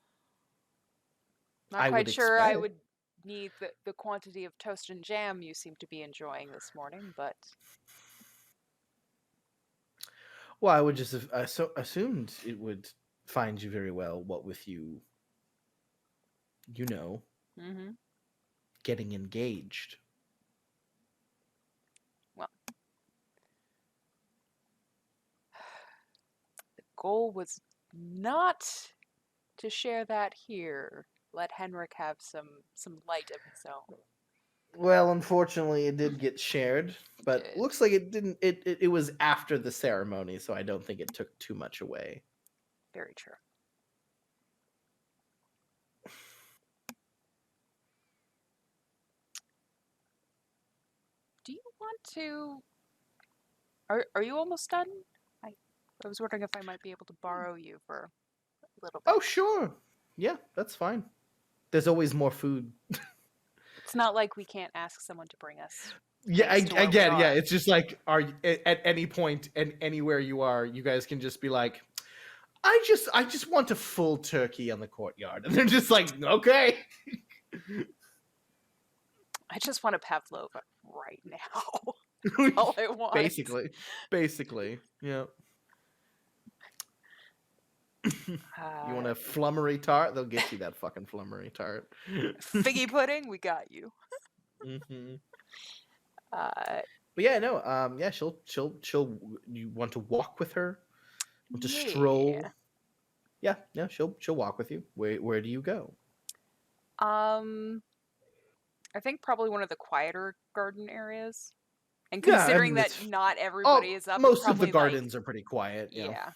Not quite sure I would need the quantity of toast and jam you seem to be enjoying this morning, but... Well, I would just have assumed it would find you very well, what with you, Mm-hmm. getting engaged. Well, the goal was not to share that here. Let Henrik have some light of his own. Well, unfortunately, it did get shared, but looks like it didn't. It was after the ceremony, so I don't think it took too much away. Very true. Do you want to... Are you almost done? I was wondering if I might be able to borrow you for a little bit. Oh, sure. Yeah, that's fine. There's always more food. It's not like we can't ask someone to bring us. Yeah, I get. Yeah, it's just like, at any point and anywhere you are, you guys can just be like, I just want a full turkey on the courtyard, and they're just like, okay. I just want a pavlova right now. All I want. Basically, yeah. You want a flummery tart? They'll get you that fucking flummery tart. Figgy pudding? We got you. Hmm. Uh, But yeah, no, yeah, she'll. You want to walk with her? Want to stroll? yeah. Yeah, she'll walk with you. Where do you go? I think probably one of the quieter garden areas. And Yeah, I considering mean, that it's not everybody is up, it's most of the probably like gardens are pretty quiet. yeah.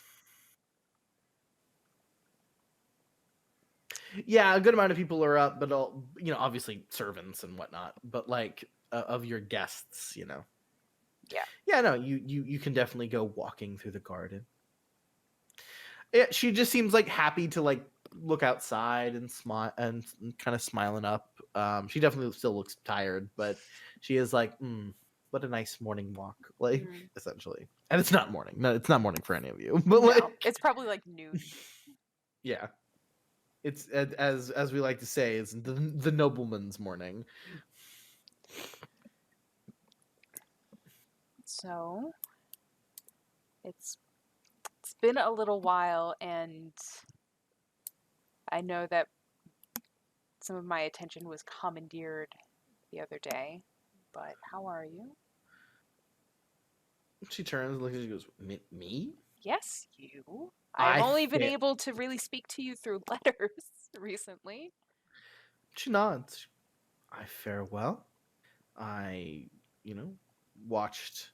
Yeah, a good amount of people are up, but all obviously servants and whatnot. But like of your guests, Yeah. Yeah, no, you can definitely go walking through the garden. Yeah, she just seems like happy to like look outside and smile and kind of smiling up. She definitely still looks tired, but she is like, what a nice morning walk, like essentially. And it's not morning. No, it's not morning for any of you. But No, like, it's probably like noon. yeah, it's as we like to say, it's the nobleman's morning. So it's been a little while, and I know that some of my attention was commandeered the other day. But how are you? She turns, looks at you, goes, me? Yes, you. I've I only been fa- able to really speak to you through letters recently. She nods. I fare well. I, watched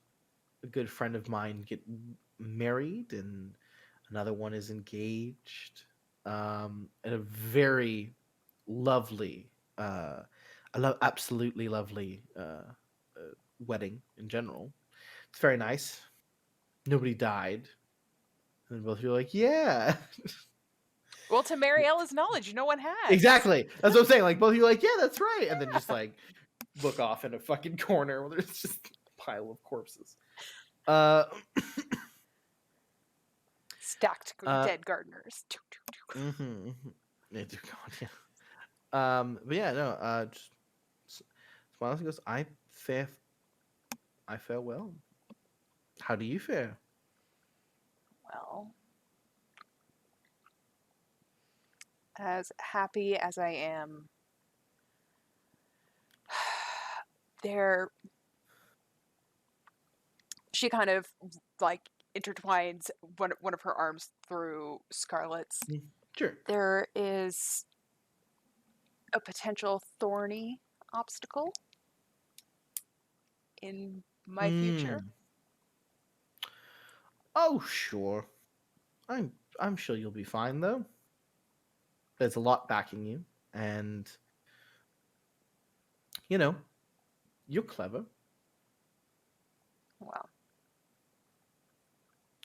a good friend of mine get married, and another one is engaged. And a very lovely, absolutely lovely wedding in general. It's very nice. Nobody died. And both of you are like, yeah. Well, to Mariella's knowledge, no one has. Exactly. That's what I'm saying. Like, both of you are like, yeah, that's right. And then just like look off in a fucking corner where there's just a pile of corpses. Stacked dead gardeners. Mm-hmm. Yeah, dear God, yeah. But yeah, no. Just smiles and goes, I fare well. How do you fare? Well, as happy as I am, there. She kind of like intertwines one of her arms through Scarlett's. Sure. There is a potential thorny obstacle in my future. Oh, sure. I'm sure you'll be fine though. There's a lot backing you, and you're clever. Well,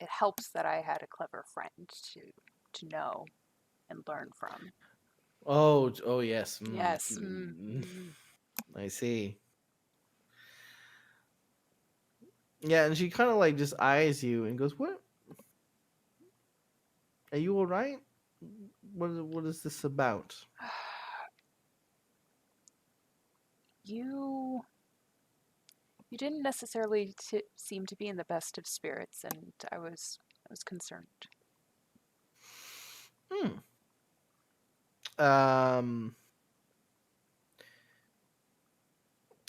it helps that I had a clever friend to know and learn from. Oh yes. Yes. I see. Yeah, and she kind of like just eyes you and goes, "What? Are you all right? What is this about?" You didn't necessarily seem to be in the best of spirits, and I was concerned. Um,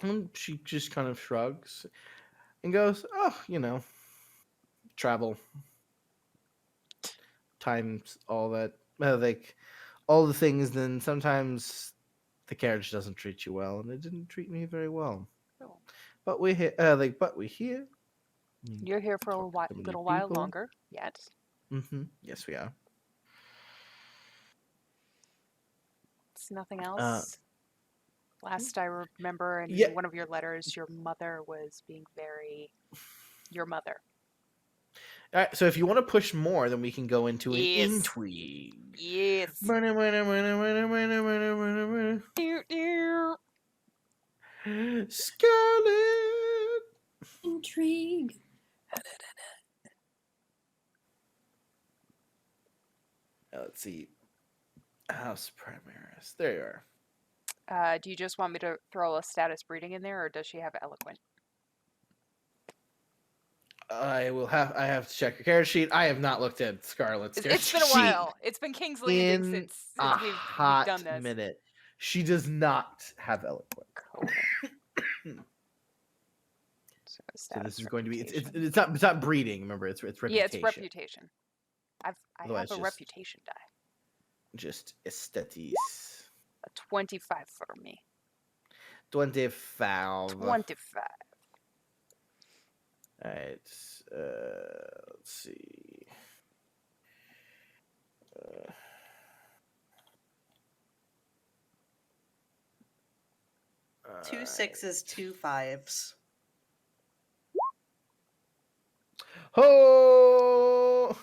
and she just kind of shrugs and goes, "Oh, travel, times all that, like all the things. Then sometimes the carriage doesn't treat you well, and it didn't treat me very well. Oh. But we're here. But we're here. You're here for a little while longer yet. Mm-hmm. Yes, we are. It's nothing else. Last I remember in one of your letters, your mother was being very your mother. All right, so if you want to push more, then we can go into an intrigue. Yes. Scarlet. Intrigue. Let's see. House Primaris. There you are. Do you just want me to throw a status breeding in there, or does she have eloquent? I have to check your character sheet. I have not looked at Scarlet's character It's been a sheet while. It's been King's Landing in since a we've hot done this. minute. She does not have eloquent. Cool. So, So this is status going to be reputation. it's not breeding. Remember, it's reputation. Yeah, it's reputation. I Otherwise, have a just- reputation die. Just aesthetics. A 25 for me. 25. 25. All right. Let's see. Two sixes, 2 5s. Oh!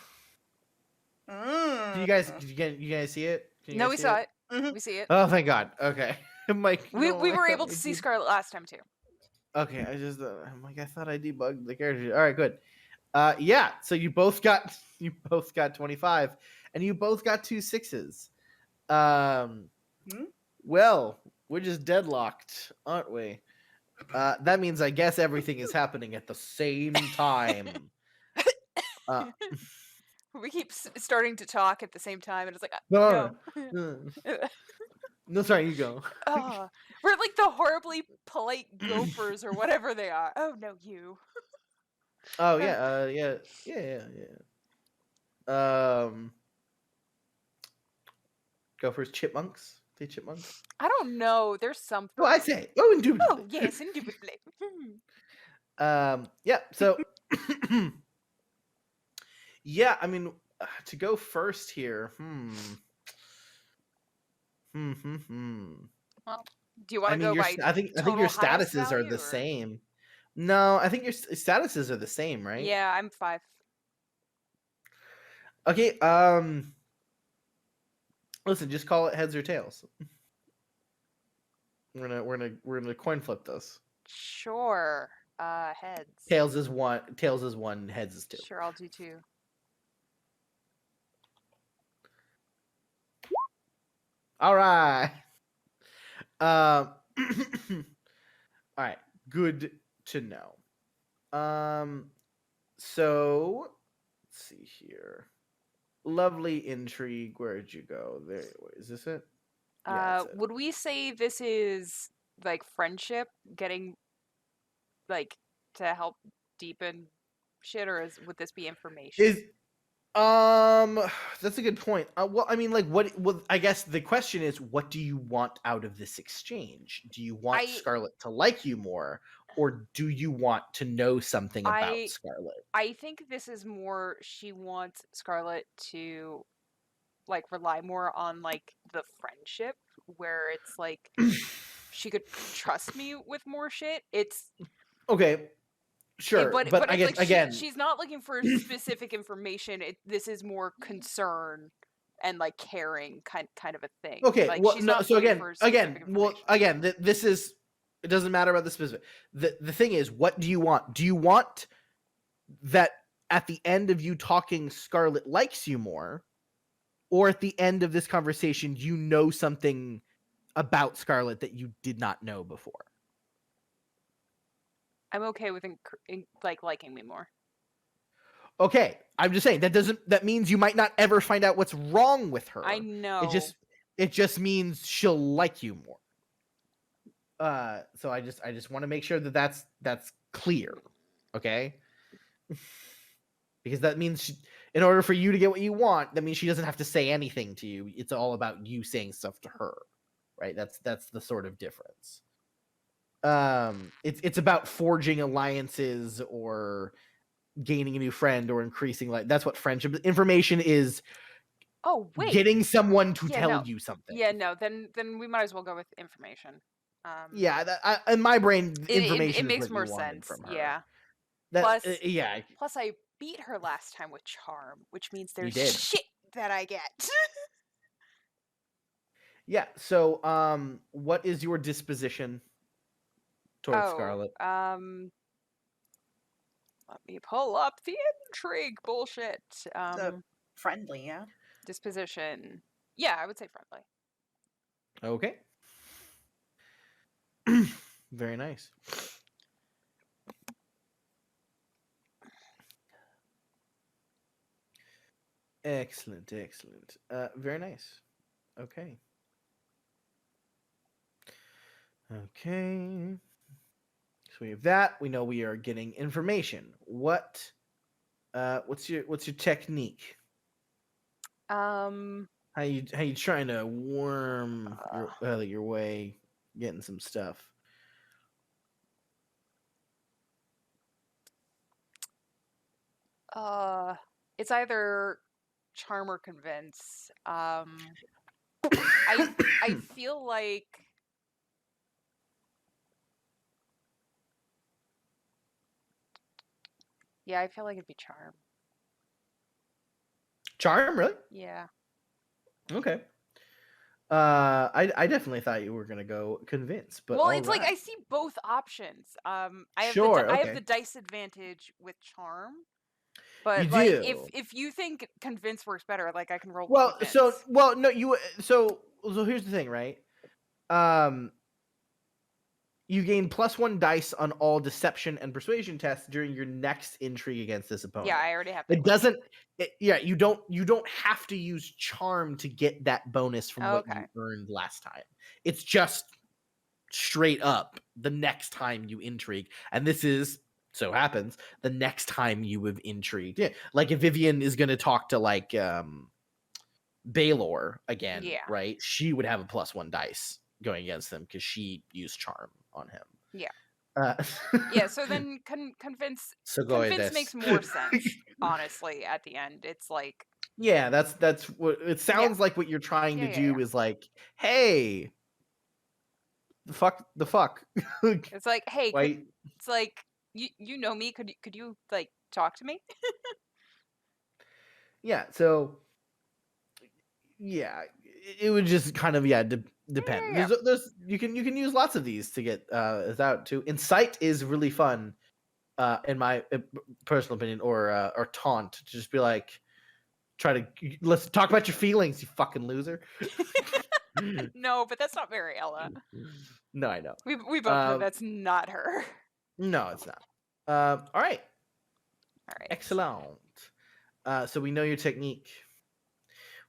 Mm. Do you guys see it? Can you No, guys we see saw it. Mhm. We see it. Oh, thank God. Okay. I'm like, We no, were I able thought to I see did- Scarlet last time too. Okay, I'm like, I thought I debugged the character sheet. All right, good. Yeah. So you both got 25, and you both got 2 6s. Well, we're just deadlocked, aren't we? That means I guess everything is happening at the same time. We keep starting to talk at the same time, and it's like, No, no. no, sorry, you go. Oh, we're like the horribly polite gophers or whatever they are. Oh no, you. Oh yeah, yeah. Gophers, chipmunks. They chipmunks. I don't know. There's something. Oh, I say. Oh, indubitably. Oh yes, indubitably. Yeah. So, yeah. I mean, to go first here. Well, do you want I to mean, go by? I think total your highest statuses are value, the or- same. No, I think your statuses are the same, right? Yeah, I'm 5. Okay. Listen, just call it heads or tails. We're gonna coin flip this. Sure. Heads. Tails is 1. Tails is 1. Heads is 2. Sure, I'll do 2. All right. All right. Good to know. So let's see here. Lovely intrigue. Where'd you go? There. Is this it? Yeah, that's it. Would we say this is like friendship getting like to help deepen shit, or would this be information? Is that's a good point. Well, I mean, like, well, I guess the question is, what do you want out of this exchange? Do you want Scarlet to like you more, or do you want to know something about Scarlet? I think this is more she wants Scarlet to like rely more on like the friendship, where it's like she could trust me with more shit. It's okay. Sure, but I it's guess like again, she's not looking for specific information. This is more concern and like caring kind of a thing. okay. Like, Well, she's no. not So looking for specific information. this is. It doesn't matter about the specific. The thing is, what do you want? Do you want that at the end of you talking, Scarlet likes you more, or at the end of this conversation, you know something about Scarlet that you did not know before? I'm okay with like liking me more. Okay, I'm just saying that means you might not ever find out what's wrong with her. I know. It just means she'll like you more. So I just want to make sure that that's clear, okay? Because that means in order for you to get what you want, that means she doesn't have to say anything to you. It's all about you saying stuff to her, right? That's the sort of difference. It's about forging alliances or gaining a new friend or increasing, like, that's what friendship information is. Oh wait, getting someone to tell you something. Yeah, no, then we might as well go with information. Yeah, in my brain, information it makes is what more you wanted sense. from her. Yeah. Yeah. Plus, I beat her last time with charm, which means there's did. shit that I get. Yeah. So, what is your disposition towards Scarlet? Let me pull up the intrigue bullshit. Friendly, yeah. Disposition. Yeah, I would say friendly. Okay. Very nice. Excellent, excellent. Very nice. Okay. Okay. So we have that. We know we are getting information. What's your technique? How you trying to worm your way, getting some stuff? It's either charm or convince. I feel like I feel like it'd be charm. Charm, really? Yeah. Okay. I definitely thought you were gonna go convince, but Well, all it's like I right. see both options. I have Sure, I have okay. the dice advantage with charm, You but like do. if you think convince works better, like I can roll Well, convince. no, so here's the thing, right? Um, you gain +1 dice on all deception and persuasion tests during your next intrigue against this opponent. Yeah, I already have that. It doesn't. Yeah, you don't have to use charm to get that bonus from what Okay. you earned last time. It's just straight up the next time you intrigue, and this is so happens the next time you have intrigued. Yeah, like if Vivian is going to talk to like Baylor again, Yeah. right? She would have a +1 dice going against him because she used charm on him. Yeah. Uh, Yeah, so then convince makes more sense, honestly, at the end. It's like Yeah, that's what it sounds like. What you're trying to do is like, hey, the fuck. It's like, hey, Why? it's like you know me. Could you like talk to me? Yeah. So yeah, it would just kind of depend. Yeah. There's you can use lots of these to get this out too. Incite is really fun, in my personal opinion, or taunt. To just be like, let's talk about your feelings, you fucking loser. No, but that's not very Ella. No, I know. We both know that's not her. No, it's not. All right. All right. Excellent. So we know your technique.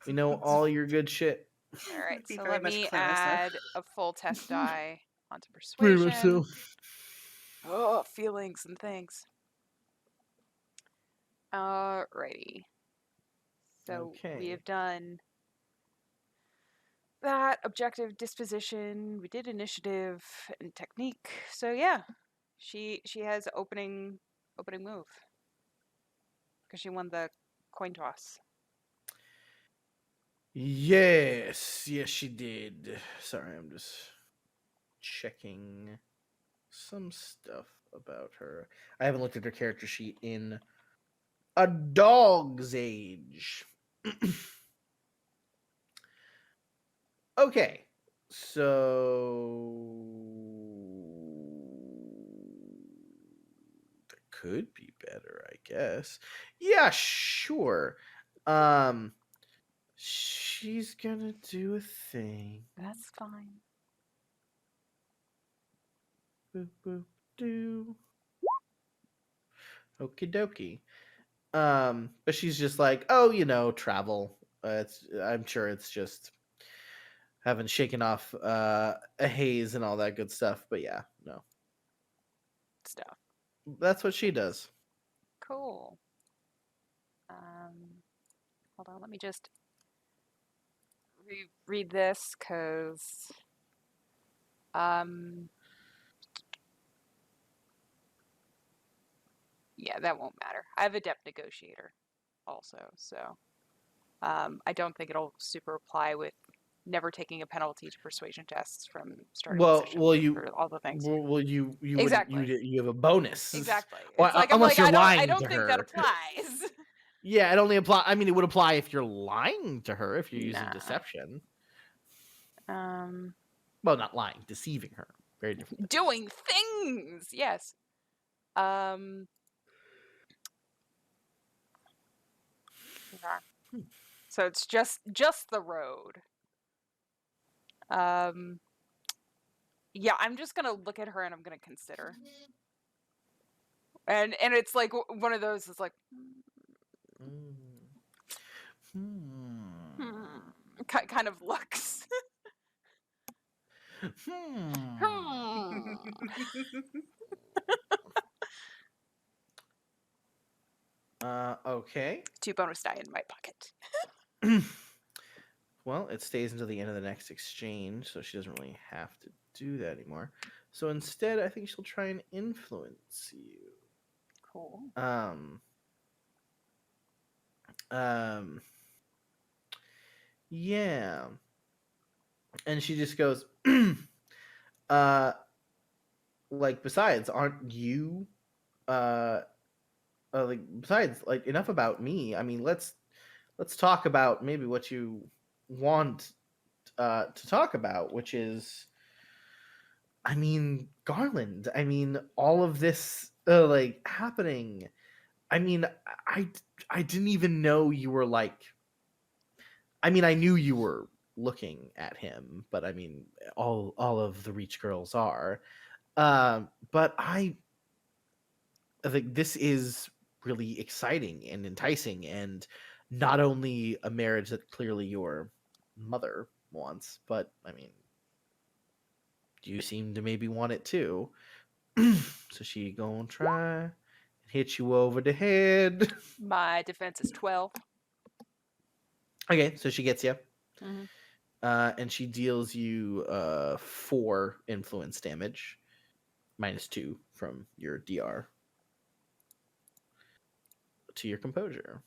We know all your good shit. All right. Be So very let much me clearer, sir. add a full test die onto Pretty persuasion. much so. Oh, feelings and things. Alrighty. So we Okay. have done that objective disposition. We did initiative and technique. So yeah, she has opening move because she won the coin toss. Yes, she did. Sorry, I'm just checking some stuff about her. I haven't looked at her character sheet in a dog's age. Okay, so that could be better, I guess. Yeah, sure. She's gonna do a thing. That's fine. Boop boop doo. Okie dokie. But she's just like, oh, travel. I'm sure it's just having shaken off a haze and all that good stuff. But yeah, no, Stuff. that's what she does. Cool. Hold on. Let me just read this because yeah, that won't matter. I have Adept Negotiator also, so I don't think it'll super apply with never taking a penalty to persuasion tests from starting position for all the things. You Exactly. you have a bonus. Exactly. Well, It's like unless you're lying I don't to think her. that applies. Yeah, it only apply. I mean, it would apply if you're lying to her, if you're using Nah. deception. Well, not lying, deceiving her. Very different. Doing things. Yes. Yeah. So it's just the road. Yeah, I'm just gonna look at her and I'm gonna consider. And it's like one of those is like kind of looks. Okay. 2 bonus die in my pocket. Well, it stays until the end of the next exchange, so she doesn't really have to do that anymore. So instead, I think she'll try and influence you. Cool. Yeah. And she just goes, like, besides, aren't you, like, besides, like, enough about me. I mean, let's talk about maybe what you want to talk about, which is, I mean, Garland. I mean, all of this like happening. I mean, I I didn't even know you were like. I mean, I knew you were looking at him, but I mean, all of the Reach girls are. But I think this is really exciting and enticing, and not only a marriage that clearly your mother wants, but I mean, you seem to maybe want it too. So she gonna try and hit you over the head. My defense is 12. Okay, so she gets you. Mm-hmm. And she deals you 4 influence damage, -2 from your DR to your composure.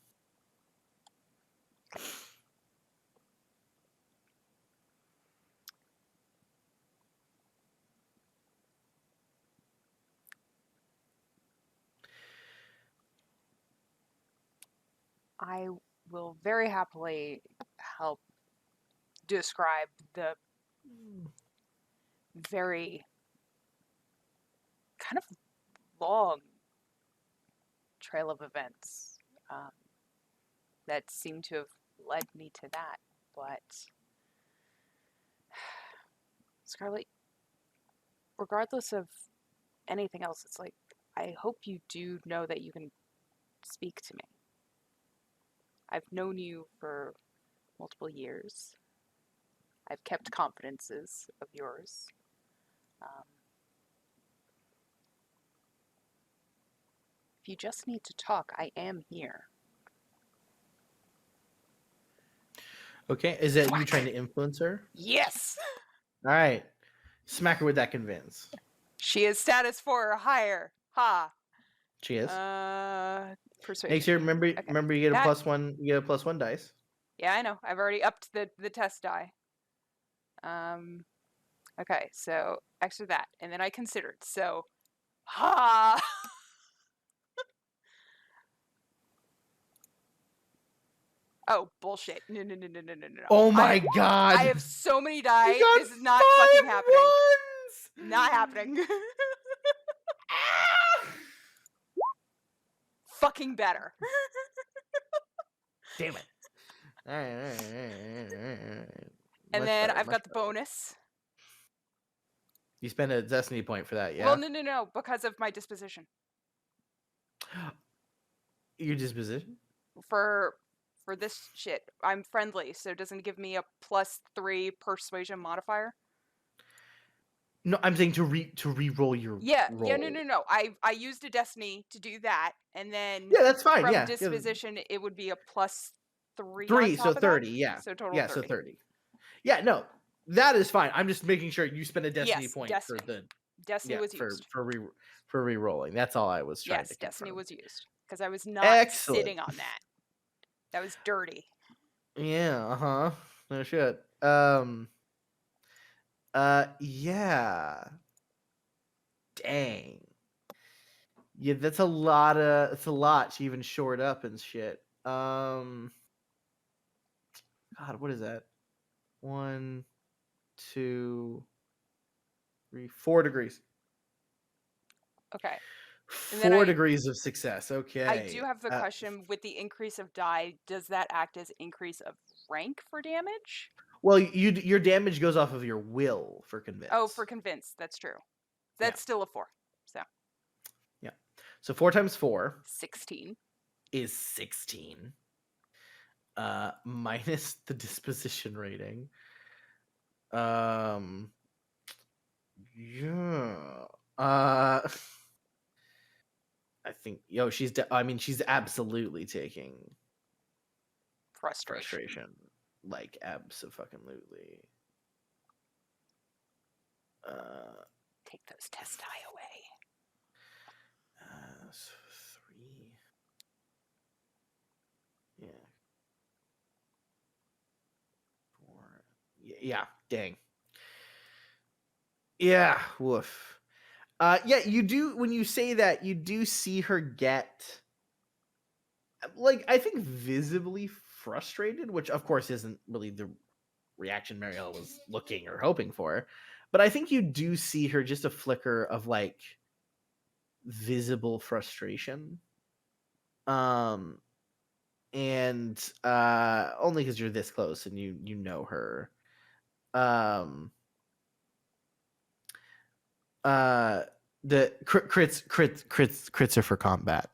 I will very happily help describe the very kind of long trail of events that seem to have led me to that. But Scarlet, regardless of anything else, it's like, I hope you do know that you can speak to me. I've known you for multiple years. I've kept confidences of yours. If you just need to talk, I am here. Okay, is that you trying to influence her? Yes! All right, smack her with that convince. She is status 4 or higher. Ha! She is. Persuasion. Make sure remember you get a That- +1. You get a +1 dice. Yeah, I know. I've already upped the test die. Okay, so extra that, and then I considered. So, ha! Oh, bullshit! No. Oh my god! I have so many die. You got This is not 5 fucking happening. ones! Not happening. Fucking better. Damn it! All right. And then I've got the bonus. You spend a destiny point for that, yeah? Well, no, because of my disposition. Your disposition? For this shit, I'm friendly, so doesn't it give me a +3 persuasion modifier? No, I'm saying to re-roll your roll. Yeah, no. I used a destiny to do that, and then Yeah, that's fine. from Yeah, disposition it would be a +3. 3, on top so of that. 30. Yeah, So total. yeah, 30. so 30. Yeah, no, that is fine. I'm just making sure you spend a destiny Yes, point destiny. for the Destiny was for used. for re-rolling. That's all I was trying to Yes, confirm. destiny was used because I was not Excellent. sitting on that. That was dirty. Yeah. No shit. Yeah. Dang. Yeah, that's a lot. It's a lot. She even shored up and shit. God, what is that? 1, 2, 3, 4 degrees. Okay. 4 degrees of success. Okay. I do have the question with the increase of die. Does that act as increase of rank for damage? Well, your damage goes off of your will for convince. Oh, for convince. That's true. That's still a 4. So yeah. So 4 times 4 16. is 16. Minus the disposition rating. Yeah. I think she's she's absolutely taking frustration. Like abso-fucking-lutely. Take those test die away. So 3. Yeah. 4. Yeah, dang. Yeah, woof. Yeah, you do, when you say that, you do see her get, like, I think visibly frustrated, which of course isn't really the reaction Marielle was looking or hoping for. But I think you do see her just a flicker of like visible frustration. And only because you're this close and you know her. The crits are for combat.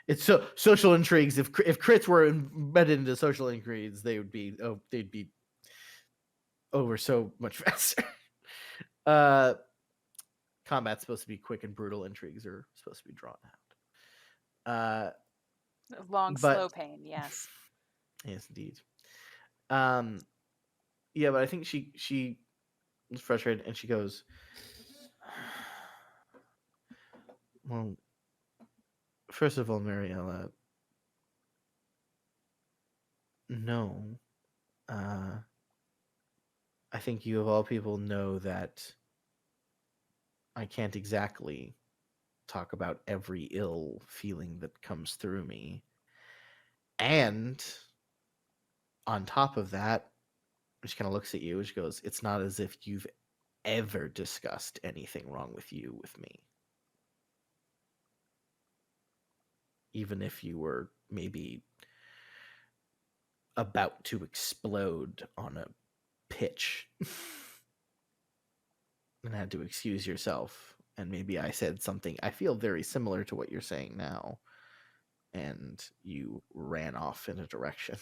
It's so social intrigues. If crits were embedded into social intrigues, they'd be over so much faster. Combat's supposed to be quick and brutal. Intrigues are supposed to be drawn out. Long, slow pain. Yes. Yes, indeed. Yeah, but I think she was frustrated and she goes, well, first of all, Mariella, no. I think you of all people know that I can't exactly talk about every ill feeling that comes through me. And on top of that, she kind of looks at you and she goes, it's not as if you've ever discussed anything wrong with you with me. Even if you were maybe about to explode on a pitch and had to excuse yourself. And maybe I said something I feel very similar to what you're saying now. And you ran off in a direction.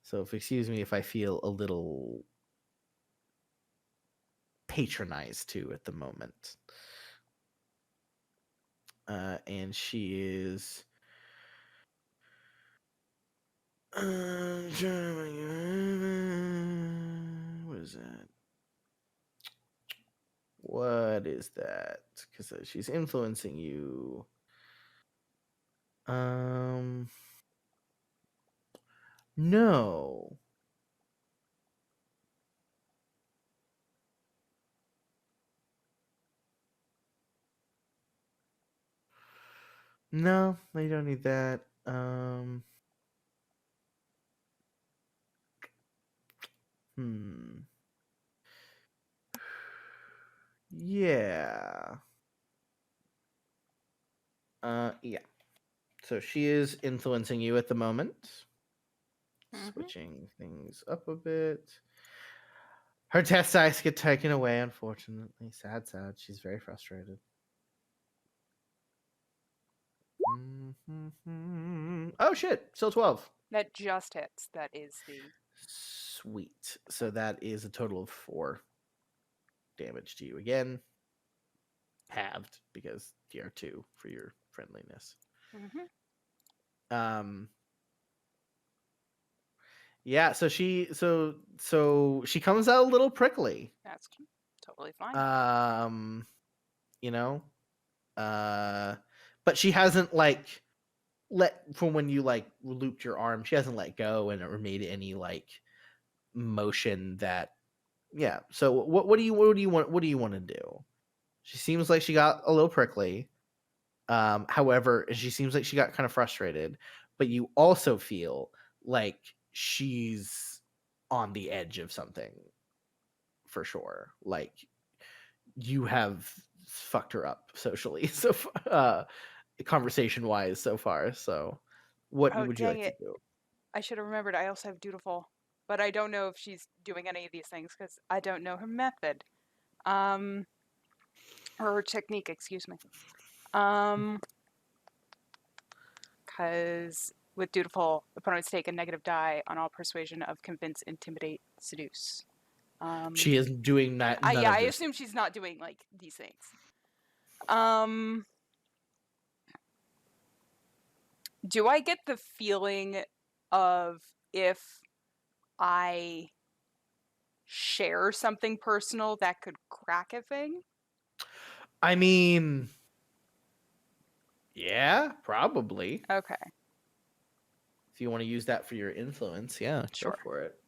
So excuse me if I feel a little patronized too at the moment. And she is what is that? What is that? Because she's influencing you. No. No, you don't need that. Yeah. Yeah. So she is influencing you at the moment. Switching things up a bit. Her test dice get taken away, unfortunately. Sad. She's very frustrated. Oh shit! Still 12. That just hits. That is the Sweet. So that is a total of 4 damage to you again. Halved because DR2 for your friendliness. Yeah, so she comes out a little prickly. That's totally fine. You know, but she hasn't like from when you like looped your arm. She hasn't let go or made any like motion that. Yeah. So what do you want to do? She seems like she got a little prickly. However, she seems like she got kind of frustrated, but you also feel like she's on the edge of something for sure. Like you have fucked her up socially so conversation wise so far. So what would you like to do? I should have remembered. I also have dutiful, but I don't know if she's doing any of these things because I don't know her method. Or her technique, excuse me. Because with dutiful, opponents take a negative die on all persuasion of convince, intimidate, seduce. She isn't doing that. None Yeah, of I this. assume she's not doing like these things. Do I get the feeling of if I share something personal that could crack a thing? I mean, yeah, probably. Okay, If you want to use that for your influence, yeah, go sure. for it.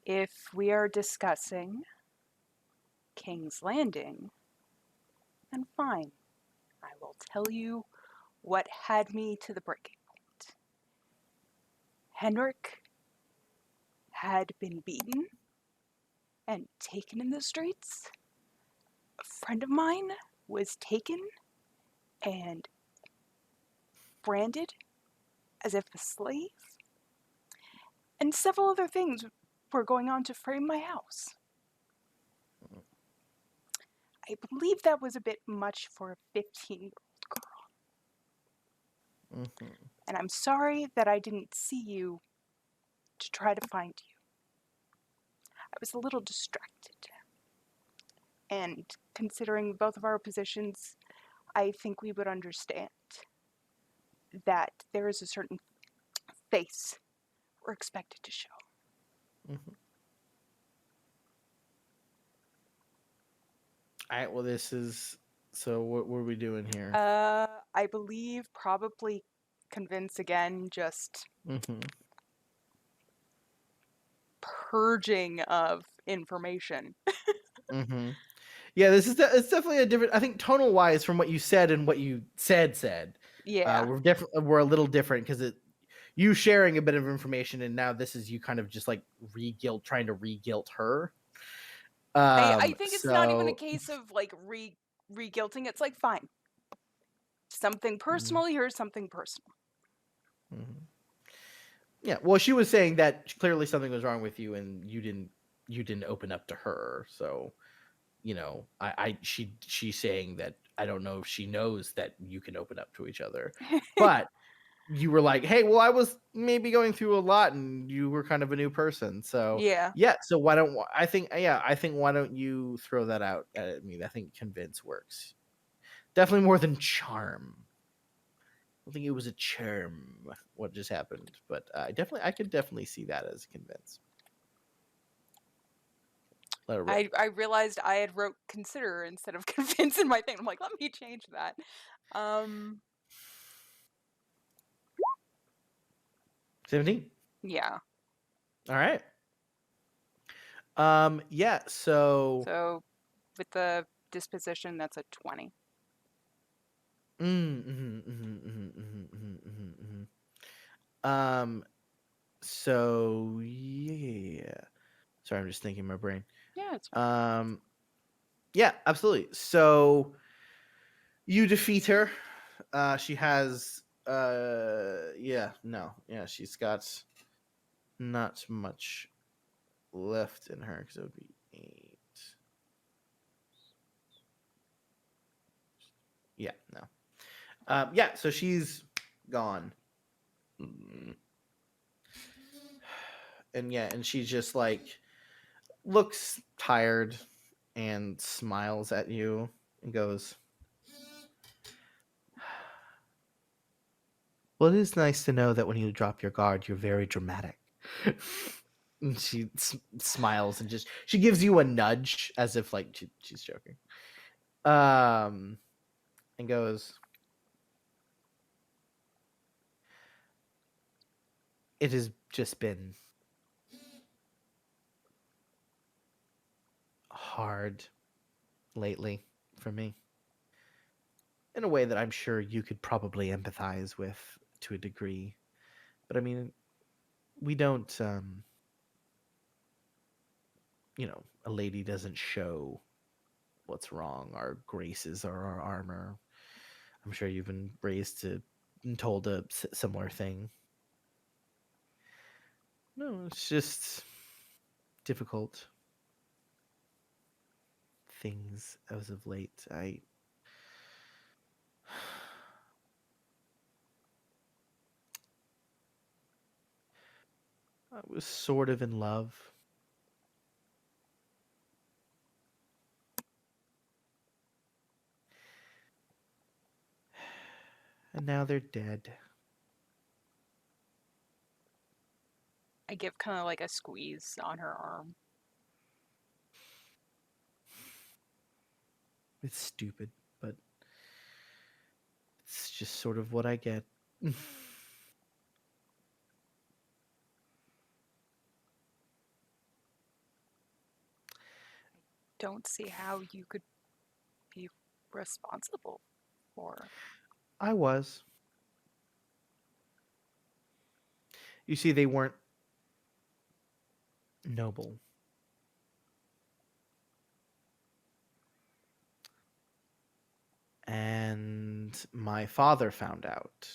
If we are discussing King's Landing, then fine. I will tell you what had me to the breaking point. Henrik had been beaten and taken in the streets. A friend of mine was taken and branded as if a slave. And several other things were going on to frame my house. I believe that was a bit much for a 15-year-old girl. Mm-hmm. And I'm sorry that I didn't see you to try to find you. I was a little distracted. And considering both of our positions, I think we would understand that there is a certain face we're expected to show. Mm-hmm. All right. Well, this is. So, what were we doing here? I believe probably convince again, just Mm-hmm. purging of information. Mm-hmm. Yeah, this is it's definitely a different. I think tonal wise, from what you said and what you said, Yeah. we're a little different because you sharing a bit of information, and now this is you kind of just like trying to re-guilt her. I think it's not even a So case of like re-guilting. It's like, fine. Something personal, here's something personal. Mhm. Yeah, well, she was saying that clearly something was wrong with you, and you didn't open up to her. So, she's saying that I don't know if she knows that you can open up to each other, but you were like, hey, well, I was maybe going through a lot, and you were kind of a new person. So Yeah. yeah, so I think why don't you throw that out at me? I think convince works definitely more than charm. I think it was a charm what just happened, but I could definitely see that as convince. Let it rip. I realized I had wrote consider instead of convince in my thing. I'm like, let me change that. 17. Yeah. All right. Yeah. So with the disposition, that's a 20. So yeah. Sorry, I'm just thinking in my brain. Yeah, it's fine. Yeah, absolutely. So you defeat her. She has she's got not much left in her because it would be 8. Yeah, no. Yeah, so she's gone. And she's just like looks tired and smiles at you and goes, well, it is nice to know that when you drop your guard, you're very dramatic. And she smiles and she gives you a nudge as if like she's joking. And goes, it has just been hard lately for me in a way that I'm sure you could probably empathize with to a degree. But I mean, we don't, a lady doesn't show what's wrong, our graces or our armor. I'm sure you've been raised to been told a similar thing. No, it's just difficult things as of late. I was sort of in love. And now they're dead. I give kind of like a squeeze on her arm. It's stupid, but it's just sort of what I get. Don't see how you could be responsible for. I was. You see, they weren't noble. And my father found out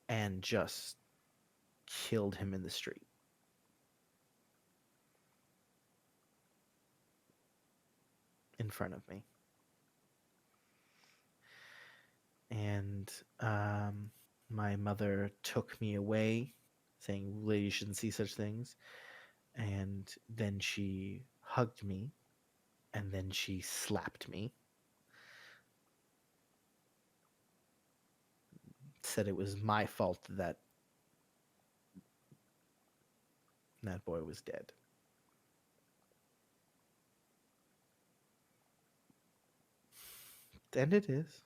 and just killed him in the street. In front of me. And my mother took me away, saying, ladies shouldn't see such things. And then she hugged me, and then she slapped me. Said it was my fault that that boy was dead. And it is.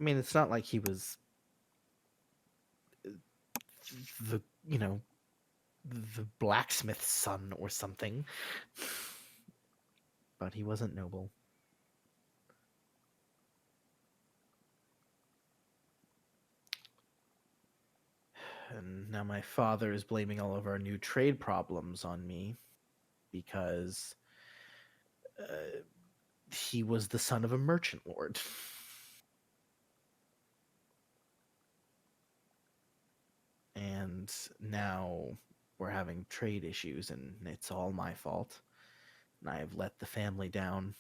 I mean, it's not like he was the, the blacksmith's son or something. But he wasn't noble. And now my father is blaming all of our new trade problems on me because he was the son of a merchant lord. And now we're having trade issues, and it's all my fault. And I have let the family down.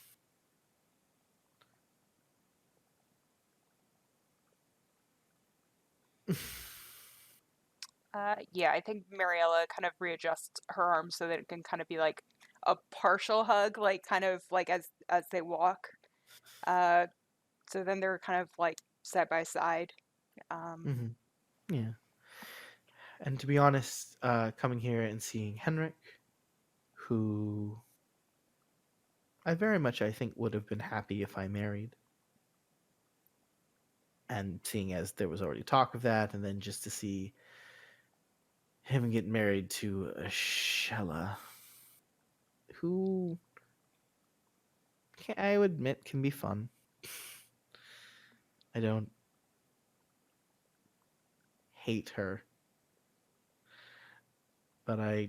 Yeah, I think Mariella kind of readjusts her arm so that it can kind of be like a partial hug, like kind of like as they walk. So then they're kind of like side by side. Yeah. And to be honest, coming here and seeing Henrik, who I very much, I think, would have been happy if I married. And seeing as there was already talk of that, and then just to see him get married to a Shella, who I would admit can be fun. I don't hate her, but I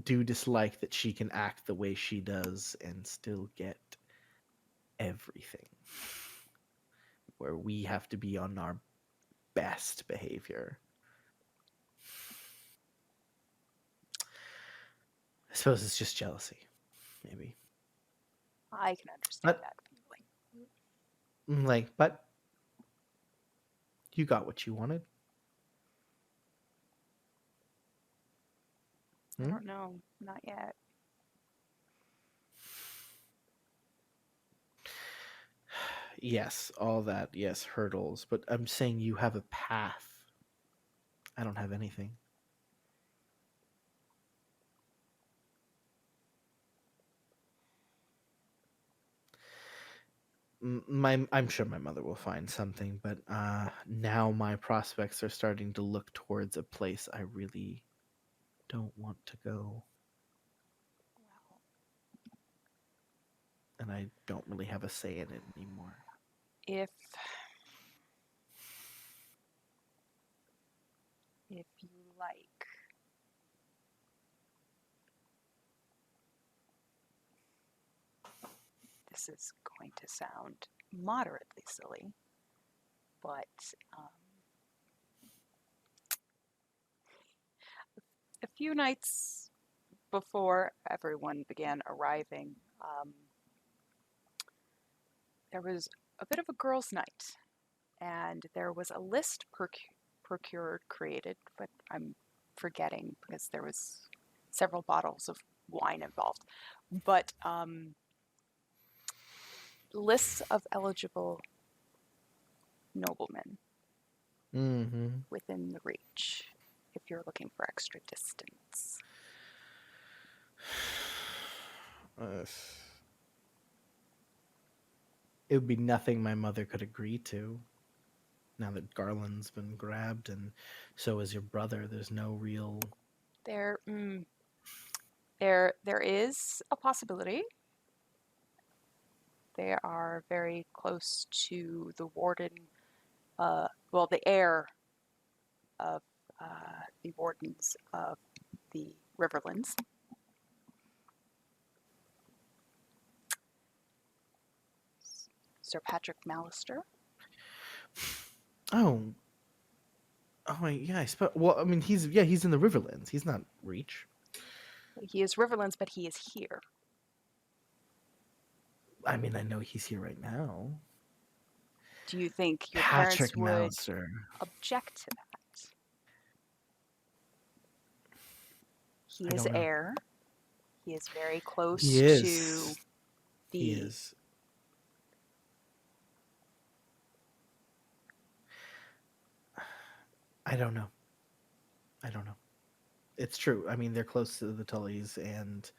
do dislike that she can act the way she does and still get everything. Where we have to be on our best behavior. I suppose it's just jealousy, maybe. I can understand But- that feeling. But you got what you wanted. I don't know, not yet. Yes, all that. Yes, hurdles. But I'm saying you have a path. I don't have anything. I'm sure my mother will find something, but now my prospects are starting to look towards a place I really don't want to go. Well, And I don't really have a say in it anymore. if you like, this is going to sound moderately silly, but a few nights before everyone began arriving, there was a bit of a girls' night, and there was a list created, but I'm forgetting because there was several bottles of wine involved. But lists of eligible noblemen Mm-hmm. within the reach if you're looking for extra distance. It would be nothing my mother could agree to. Now that Garland's been grabbed, and so is your brother, there's no real. There is a possibility. They are very close to the warden, the heir of the wardens of the Riverlands. Sir Patrick Mallister. Oh, yeah. I suppose. Well, I mean, he's in the Riverlands. He's not Reach. He is Riverlands, but he is here. I mean, I know he's here right now. Do you think your Patrick parents would Mallister. object to that? He I is don't know. heir. He is very close He to is. the. He is. I don't know. It's true. I mean, they're close to the Tullys, and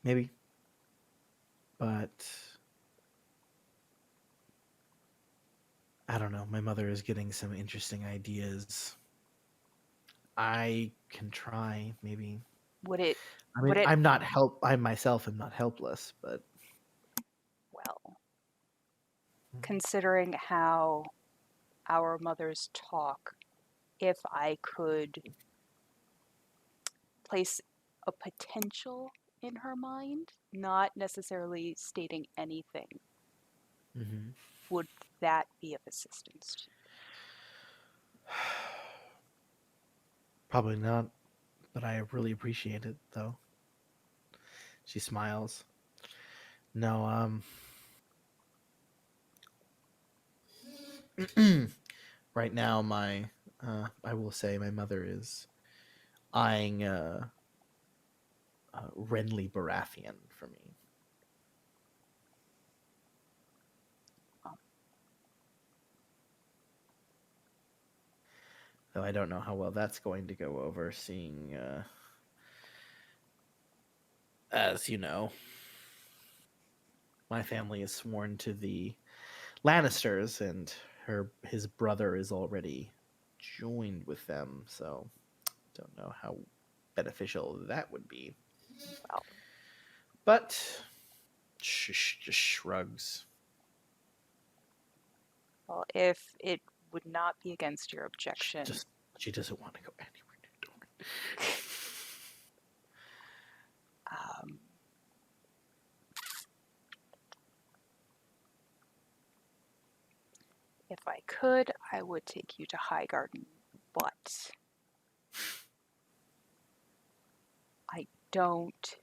maybe, but I don't know. My mother is getting some interesting ideas. I can try, maybe. Would it? I mean, I myself am not helpless, but Well, considering how our mothers talk, if I could place a potential in her mind, not necessarily stating anything, Mhm. would that be of assistance to you? Probably not. But I really appreciate it, though. She smiles. No, right now, I will say my mother is eyeing Renly Baratheon for me. Oh. Though I don't know how well that's going to go over, seeing, as you know, my family is sworn to the Lannisters, and his brother is already joined with them, so don't know how beneficial that would be. Well, But just shrugs. well, if it would not be against your objection, She doesn't want to go anywhere. if I could, I would take you to Highgarden, but I don't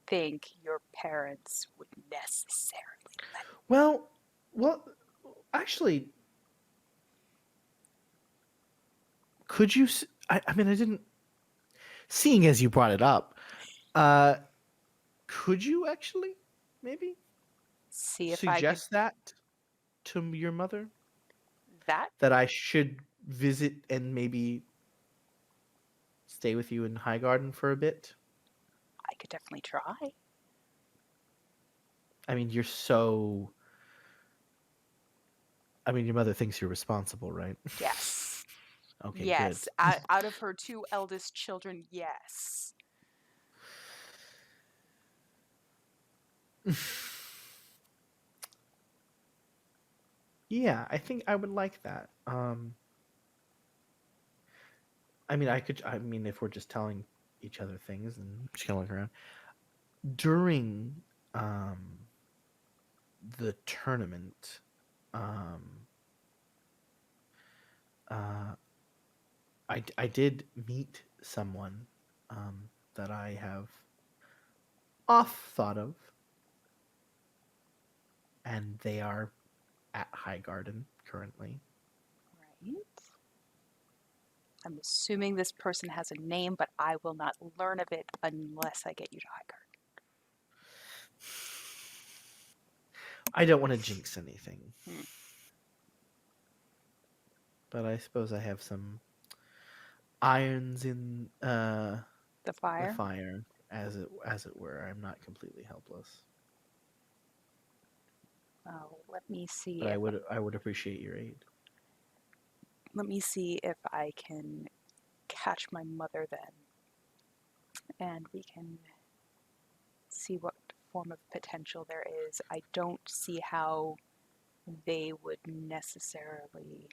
think your parents would necessarily let you. Well, actually, could you? I mean, I didn't. Seeing as you brought it up, could you actually maybe See if I could suggest that to your mother, that that I should visit and maybe stay with you in Highgarden for a bit? I could definitely try. I mean, you're so. I mean, your mother thinks you're responsible, right? Yes. Okay, Yes. good. Out of her two eldest children, yes. Yeah, I think I would like that. I mean, I mean, if we're just telling each other things and just kind of look around, during the tournament, uh, I did meet someone that I have oft thought of, and they are at High Garden currently. Right. I'm assuming this person has a name, but I will not learn of it unless I get you to High Garden. I don't want to jinx anything. Hmm. But I suppose I have some irons in The fire. the fire, as it were. I'm not completely helpless. Oh, let me see. But If, I would appreciate your aid. let me see if I can catch my mother then, and we can see what form of potential there is. I don't see how they would necessarily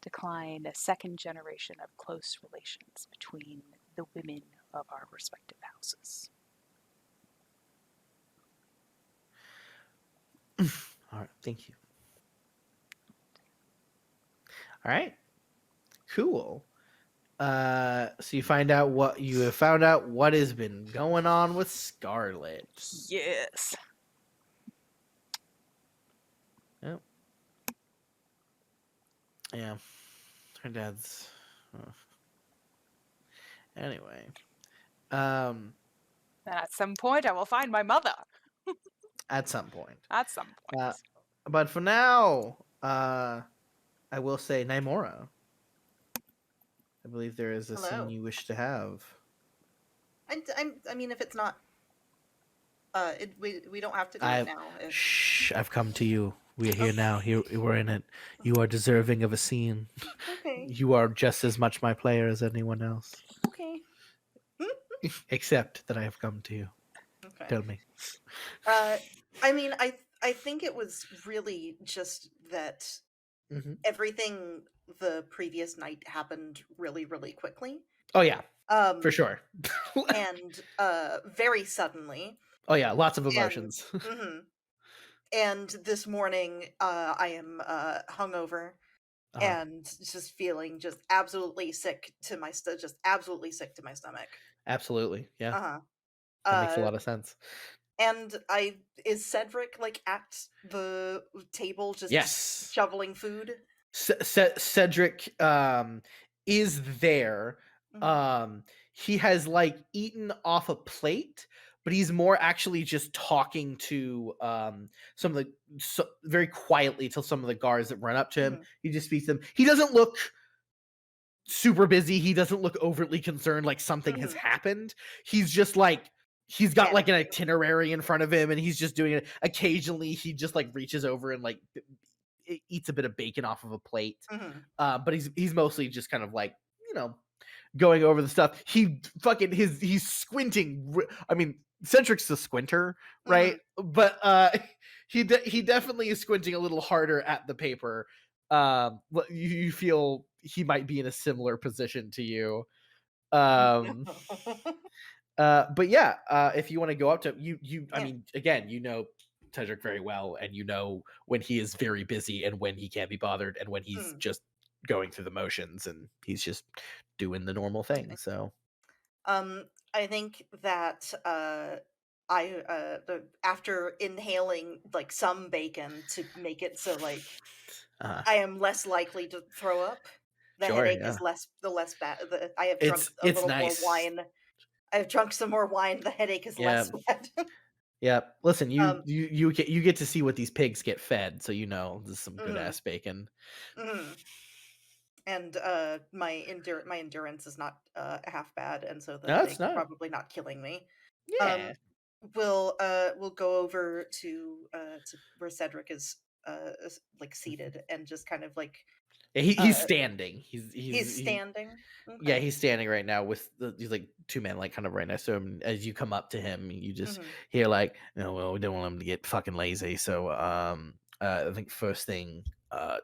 decline a second generation of close relations between the women of our respective houses. All right, thank you. All right, cool. So you have found out what has been going on with Scarlet. Yes. Yep. Yeah, her dad's. Anyway, And at some point, I will find my mother. at some point. At some point. But for now, I will say Naimora. I believe there is a Hello. scene you wish to have. I mean, if it's not, we don't have to do I- it now. If, Shh! I've come to you. We are here Okay. now. Here we're in it. You are deserving of a scene. okay, You are just as much my player as anyone else, okay, except that I have come to you. okay. Tell me. I mean, I think it was really just that Mhm. everything the previous night happened really, really quickly. Oh yeah, For sure. And very suddenly. Oh yeah, lots of And, emotions. and this morning, I am hungover Uh-huh. and just feeling just absolutely sick to my just absolutely sick to my stomach. Absolutely, yeah. Uh-huh. That makes a lot of sense. And is Cedric like at the table just Yes. shoveling food? Cedric is there. He has like eaten off a plate, but he's more actually just talking to some of the very quietly to some of the guards that run up to him. He just speaks to them. He doesn't look super busy. He doesn't look overtly concerned like something has happened. He's just like he's got like an itinerary in front of him and he's just doing it. Occasionally he just like reaches over and like eats a bit of bacon off of a plate. But he's mostly just kind of like, going over the stuff. He's squinting. I mean, Cedric's a squinter, right? But he definitely is squinting a little harder at the paper. You feel he might be in a similar position to you. But yeah, if you want to go up to I mean, again, Cedric very well, and you know when he is very busy and when he can't be bothered and when he's just going through the motions and he's just doing the normal thing. So I think that after inhaling like some bacon to make it so like I am less likely to throw up. The Sure, headache yeah. is less bad. I have drunk a It's little nice. more wine. I've drunk some more wine. The headache is less bad. Yeah. Listen, you get to see what these pigs get fed, so this is some good ass bacon. And my endurance is not half bad, and so the No, it's headache is not. probably not killing me. Yeah. We'll go over to where Cedric is like seated and just kind of like He's standing. he's standing. Yeah, he's standing right now with these like two men like kind of right next to him. As you come up to him, you just hear like, well, we don't want him to get fucking lazy. So I think first thing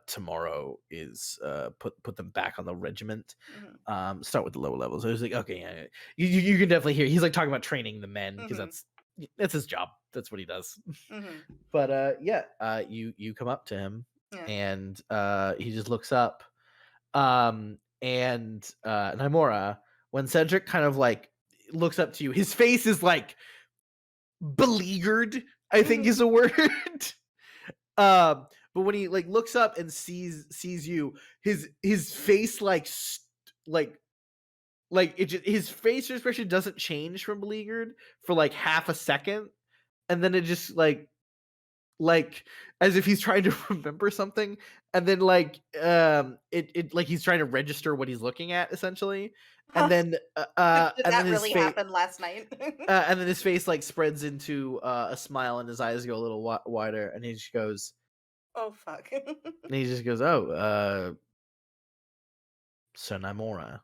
tomorrow is put them back on the regiment. Mhm. Start with the lower levels. I was like, okay, yeah, you can definitely hear he's like talking about training the men because Mhm. that's his job. That's what he does. Mhm. But you come up to him Yeah. and he just looks up. And Naimura, when Cedric kind of like looks up to you, his face is like beleaguered, I think Mhm. is a word. But when he like looks up and sees you, his face like it just, his facial expression doesn't change from beleaguered for like half a second, and then it just like as if he's trying to remember something, and then it like he's trying to register what he's looking at essentially, and then Did and then that his really face happen last night? and then his face like spreads into a smile, and his eyes go a little wider, and he just goes, Oh fuck. oh, so Naimura.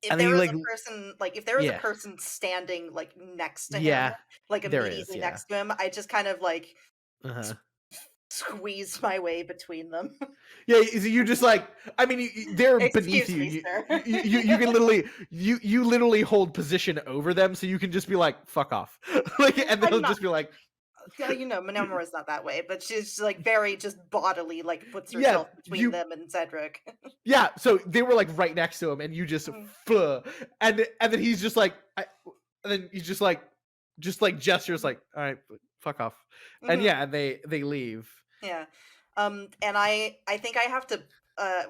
If And then there he was like a person, like if there was a yeah, person standing like next to him, yeah, like there is, immediately yeah. next to him, I just kind of like Uh-huh. squeeze my way between them. Yeah, you just like, I mean, they're beneath Excuse you. me, sir. You can literally you literally hold position over them, so you can just be like, fuck off, like, and I'm they'll not. just be like, Yeah, you know, Manemura's not that way, but she's like very just bodily, like puts yeah, herself between them and Cedric. yeah. So they were like right next to him, and you just, Mhm. and then he's just like, and then he's just like gestures like, all right, fuck off, and Mhm. yeah, and they leave. Yeah. And I think I have to I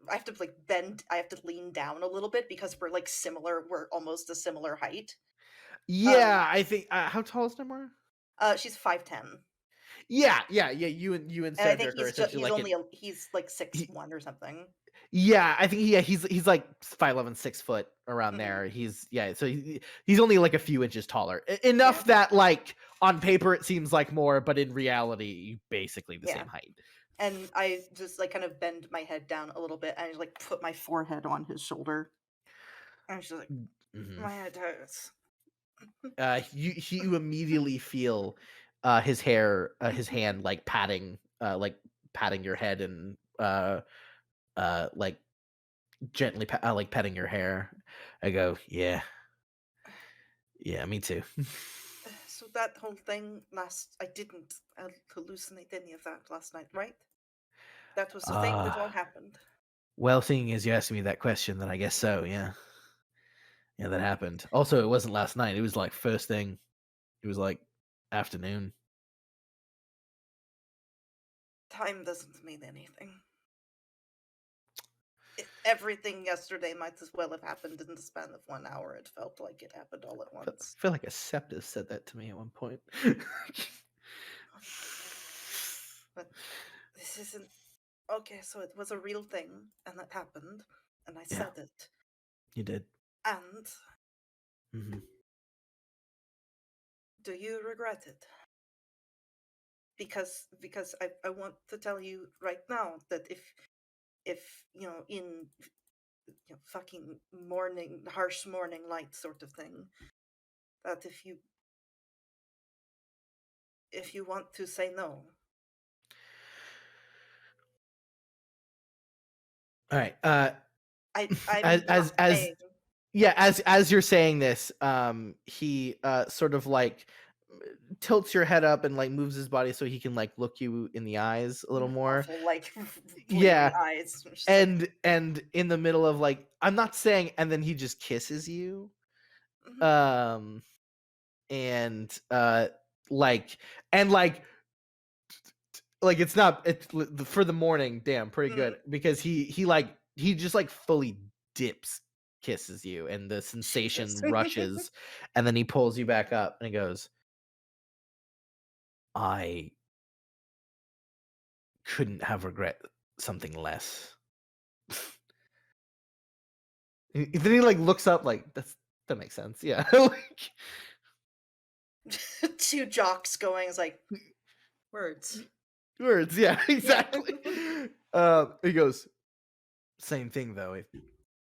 have to like bend, I have to lean down a little bit because we're like similar, we're almost a similar height. Yeah, I think. How tall is Namor? She's 5'10", Yeah. You and and I think Cedric are essentially he's like only he's like six he, one or something. yeah, I think he's like 5'11", 6 foot around Mhm. there. So he's only like a few inches taller, enough Yeah. that like on paper it seems like more, but in reality, basically the Yeah. same height. And I just like kind of bend my head down a little bit and I just, like put my forehead on his shoulder. And she's like, Mhm. my head hurts. You immediately feel his hand like patting your head and like gently like petting your hair. I go, yeah, me too. So that whole thing I didn't hallucinate any of that last night, right? That was the thing that all happened. Well, seeing as you asked me that question, then I guess so. Yeah, that happened. Also, it wasn't last night. It was like first thing. It was like afternoon. Time doesn't mean anything. Everything yesterday might as well have happened in the span of 1 hour. It felt like it happened all at I once. feel like a Septus said that to me at one point. But this isn't okay. So it was a real thing, and it happened, and I Yeah, said it, you did. and Hmm. do you regret it? Because I want to tell you right now that if you know, in fucking morning, harsh morning light sort of thing, that if you want to say no, All right. I'm not As saying. yeah, as you're saying this, he sort of like tilts your head up and like moves his body so he can like look you in the eyes a little more. Awful, like bleary Yeah, eyes. Just like, and in the middle of like, I'm not saying, and then he just kisses you. mhm, Um and like and like it's not for the morning, damn, pretty mhm. good, because he just like fully dips kisses you, and the Jesus. sensation rushes, and then he pulls you back up and he goes, I couldn't have regret something less. Then he like looks up like, that makes sense, yeah. Like, Two jocks going is like words. words, yeah, Yeah. exactly. He goes, same thing though,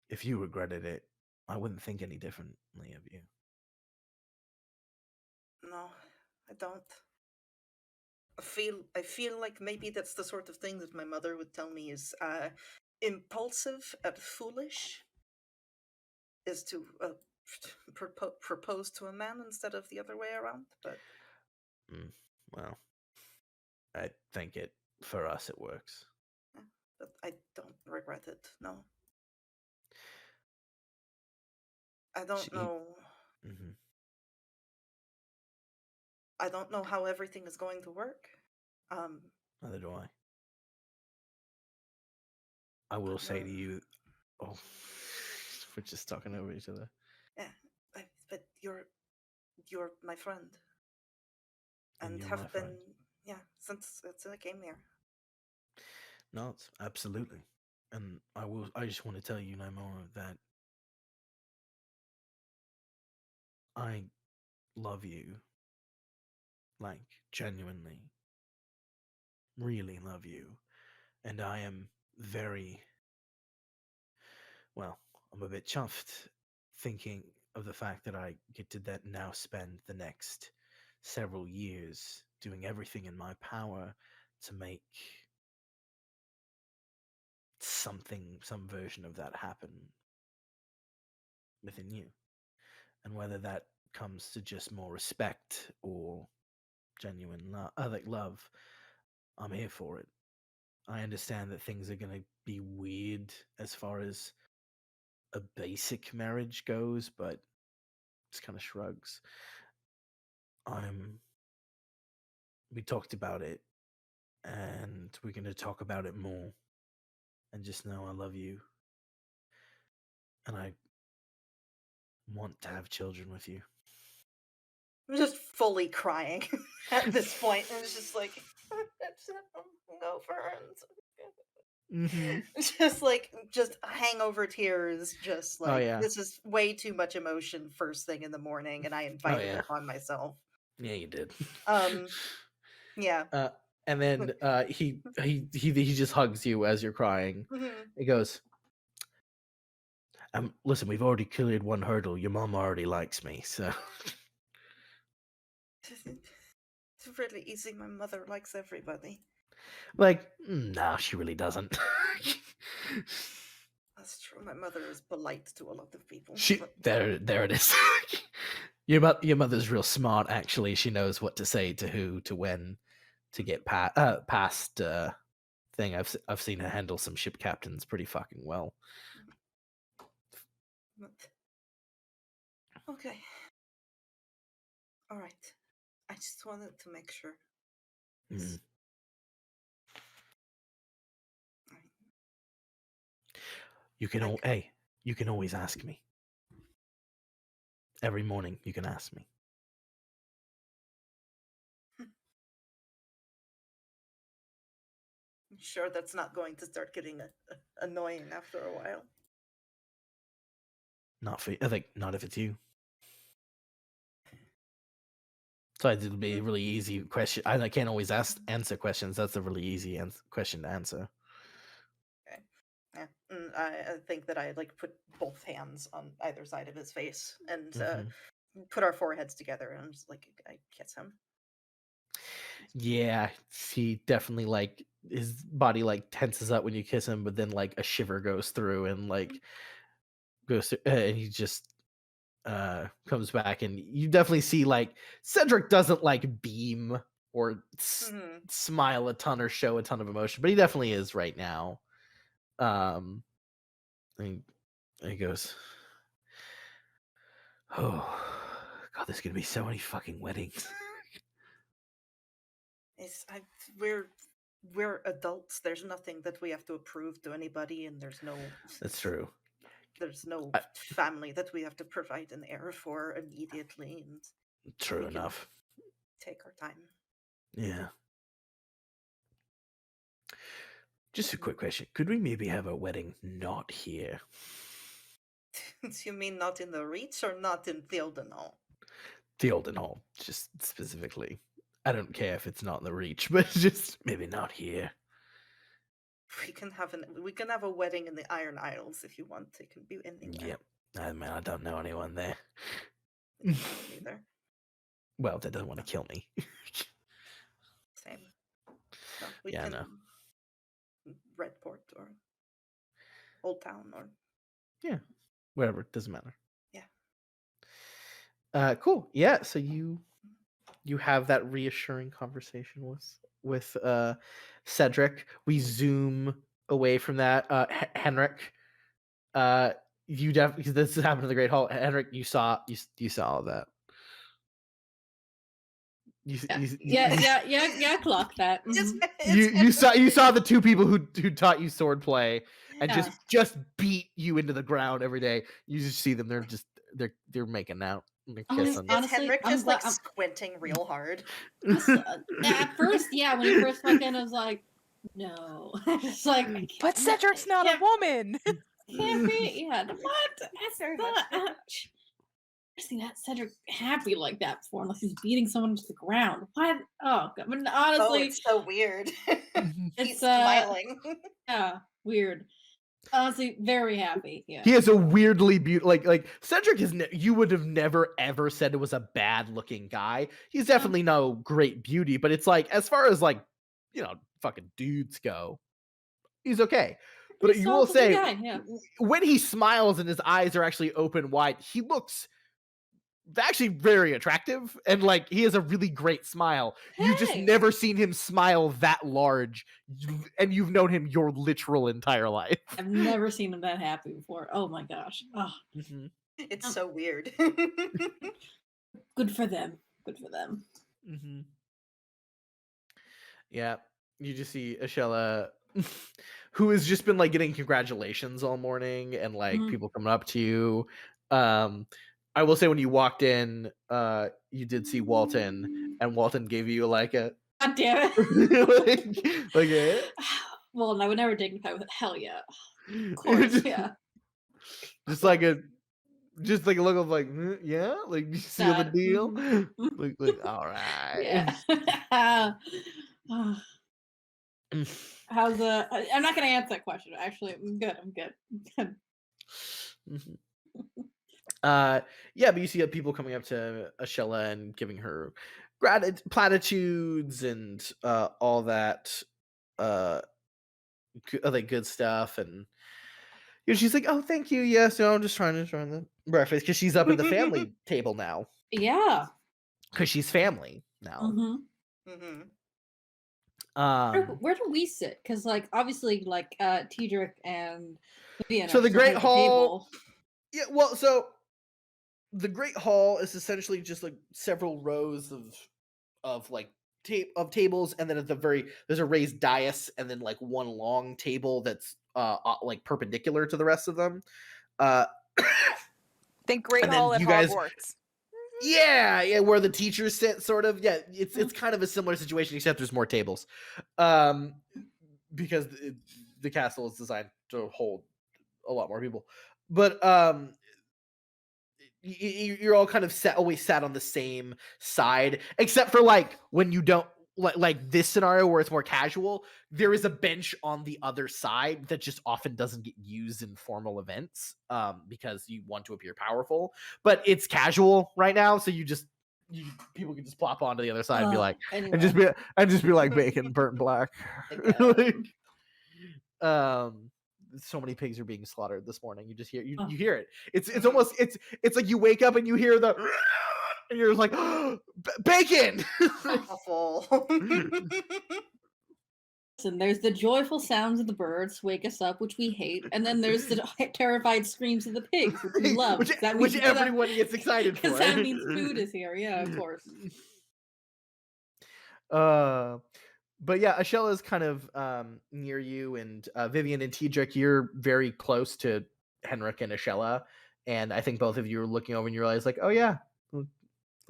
if you regretted it, I wouldn't think any differently of you. No, I don't. I feel like maybe that's the sort of thing that my mother would tell me is impulsive and foolish is to propose to a man instead of the other way around. But Well, I think for us it works. but I don't regret it. No, I don't know. Mm-hmm. I don't know how everything is going to work. Neither do I. I will say to you, oh, we're just talking over each other. Yeah, but you're my friend, and you're have my been friend. since I came here. No, it's absolutely. And I just want to tell you, Naimora, that I love you. Like, genuinely. Really love you. And I am I'm a bit chuffed thinking of the fact that I get to now spend the next several years doing everything in my power to make some version of that happen within you. And whether that comes to just more respect or genuine love, I'm here for it. I understand that things are going to be weird as far as a basic marriage goes, but just kind of shrugs. We talked about it, and we're going to talk about it more. And just know I love you, and I want to have children with you. I'm just fully crying at this point, and it's just like, no ferns. Mm-hmm. Just hangover tears. Just Oh like yeah. this is way too much emotion first thing in the morning, and I invited it upon myself. Yeah, you did. Yeah. And then he just hugs you as you're crying. He goes, listen, we've already cleared one hurdle. Your mom already likes me, so. It's really easy. My mother likes everybody. Like, no, she really doesn't. That's true. My mother is polite to a lot of people. There it is. Your mother's real smart. Actually, she knows what to say to who, to when, to get past thing. I've seen her handle some ship captains pretty fucking well. Okay. All right. I just wanted to make sure. Mm. You can you can always ask me. Every morning you can ask me. I'm sure that's not going to start getting annoying after a while. I think not if it's you. So it'll be a really easy question. I can't always answer questions. That's a really easy question to answer. Okay. Yeah. I think that I put both hands on either side of his face and put our foreheads together, and I'm just I kiss him. Yeah, he definitely his body tenses up when you kiss him, but then a shiver goes through and goes through, and he just comes back, and you definitely see Cedric doesn't beam or smile a ton or show a ton of emotion, but he definitely is right now. And he goes, "Oh God, there's gonna be so many fucking weddings." We're adults. There's nothing that we have to approve to anybody, and there's no. That's true. There's no family that we have to provide an heir for immediately, and true enough. Take our time. Yeah. Just a quick question: could we maybe have a wedding not here? You mean not in the Reach or not in Theodenhall? Theodenhall, just specifically. I don't care if it's not in the Reach, but just maybe not here. We can have a wedding in the Iron Isles if you want. It can be anywhere. Yep. I mean, I don't know anyone there. Either. Well, that doesn't want to kill me. Same. No, we Yeah, can no. Redport or Old Town or Whatever, it doesn't matter. yeah. Cool. Yeah, so you have that reassuring conversation with Cedric. We zoom away from that. Henrik, you definitely, this happened in the Great Hall. Henrik, you saw all of that. Yeah, clock that. Mhm. You saw the two people who taught you swordplay and Yeah. just beat you into the ground every day. You just see them; they're making out, they're kissing. Is Honestly, Henrik I'm just glad. like squinting real hard? At first, yeah, when he first walked in, I was like, no. It's like, But Cedric's not a woman. Can't be. Yeah, what? That's not. I've seen that Cedric happy like that before, unless he's beating someone to the ground. What? Oh, God. But Oh, honestly, it's so weird. He's it's smiling. yeah, weird. Honestly, very happy. Yeah. He has a weirdly beautiful, like Cedric is. You would have never ever said it was a bad looking guy. He's definitely no great beauty, but it's like as far as like fucking dudes go, he's okay. But Pretty you will solid say guy, yeah. when he smiles and his eyes are actually open wide, he looks actually very attractive, and like he has a really great smile. You just Hey. never seen him smile that large, and you've known him your literal entire life. I've never seen him that happy before. Oh my gosh. Oh, It's so weird. good for them. Good for them. Yeah, you just see Ashella, who has just been like getting congratulations all morning, and like people coming up to you. I will say when you walked in, you did see Walton, and Walton gave you like a God damn it. like a Well, I would never dignify with hell yeah. Of course, yeah. just like a look of like yeah, like you seal the deal. Like all right. Yeah. How's I'm not gonna answer that question. Actually, I'm good. I'm good. Yeah, but you see people coming up to Ashella and giving her platitudes and all that like good stuff, and she's like, "Oh, thank you. Yes, no, I'm just trying to join the breakfast," because she's up at the family table now. Yeah, because she's family now. Where do we sit? Because like obviously like Tedric and Vivian so are the still Great at Hall. table. Yeah, well, so the Great Hall is essentially just like several rows of like tables, and then at the there's a raised dais, and then like one long table that's like perpendicular to the rest of them. Think Great And then Hall at you guys- Hogwarts. Yeah, where the teachers sit, sort of. Yeah, it's kind of a similar situation, except there's more tables, because the castle is designed to hold a lot more people. But you're all kind of always sat on the same side, except for like when you don't like this scenario where it's more casual. There is a bench on the other side that just often doesn't get used in formal events, because you want to appear powerful. But it's casual right now, so people can just plop onto the other side and be like, anyway. and just be like bacon burnt black. So many pigs are being slaughtered this morning. You just hear you hear it. It's almost it's like you wake up and you hear the and you're like bacon. Awful. Listen, there's the joyful sounds of the birds wake us up, which we hate, and then there's the terrified screams of the pigs, which we love. which everyone gets excited for. Because that means food is here. Yeah, of course. But yeah, Ashella is kind of near you, and Vivian and Tedric, you're very close to Henrik and Ashella, and I think both of you are looking over and you realize like, oh yeah, look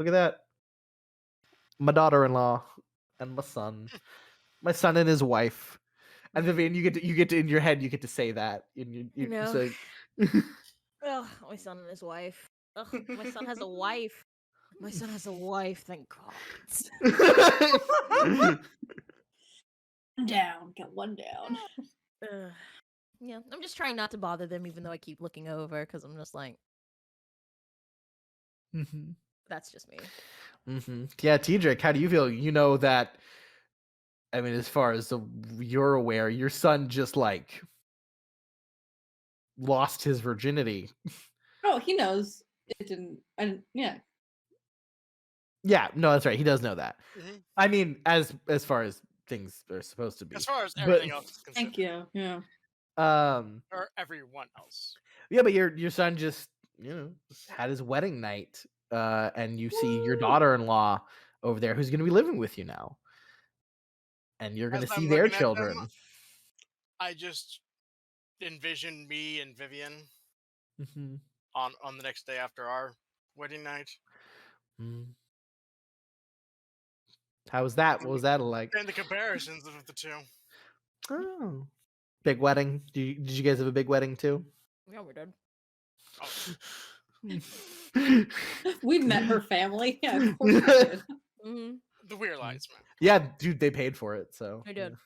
at that, my daughter-in-law and my son and his wife. And Vivian, you get to in your head you get to say that, and you know. say, Ugh, my son and his wife. Ugh, my son has a wife. My son has a wife, thank God. Down, got one down. Yeah, I'm just trying not to bother them, even though I keep looking over, because I'm just like, that's just me. Yeah, Tedric, how do you feel? You know that I mean, as far as you're aware, your son just like lost his virginity. Oh, he knows it didn't. And yeah, Yeah, no, that's right. He does know that. Mhm. I mean, as far as things are supposed to be. As far as But everything else is thank considered, you. Yeah. or everyone else. yeah, but your son just just had his wedding night, and you see your daughter-in-law over there who's going to be living with you now, and you're going to As see I'm their looking at them, children. I just envision me and Vivian Mhm. on the next day after our wedding night. Mm. How was that? What was that like? And the comparisons of the two. Oh, big wedding. Did you guys have a big wedding too? Yeah, we did. We met her family. Yeah, of course we did. Mm-hmm. The Weirlights, man. Yeah, dude, they paid for it, so I did.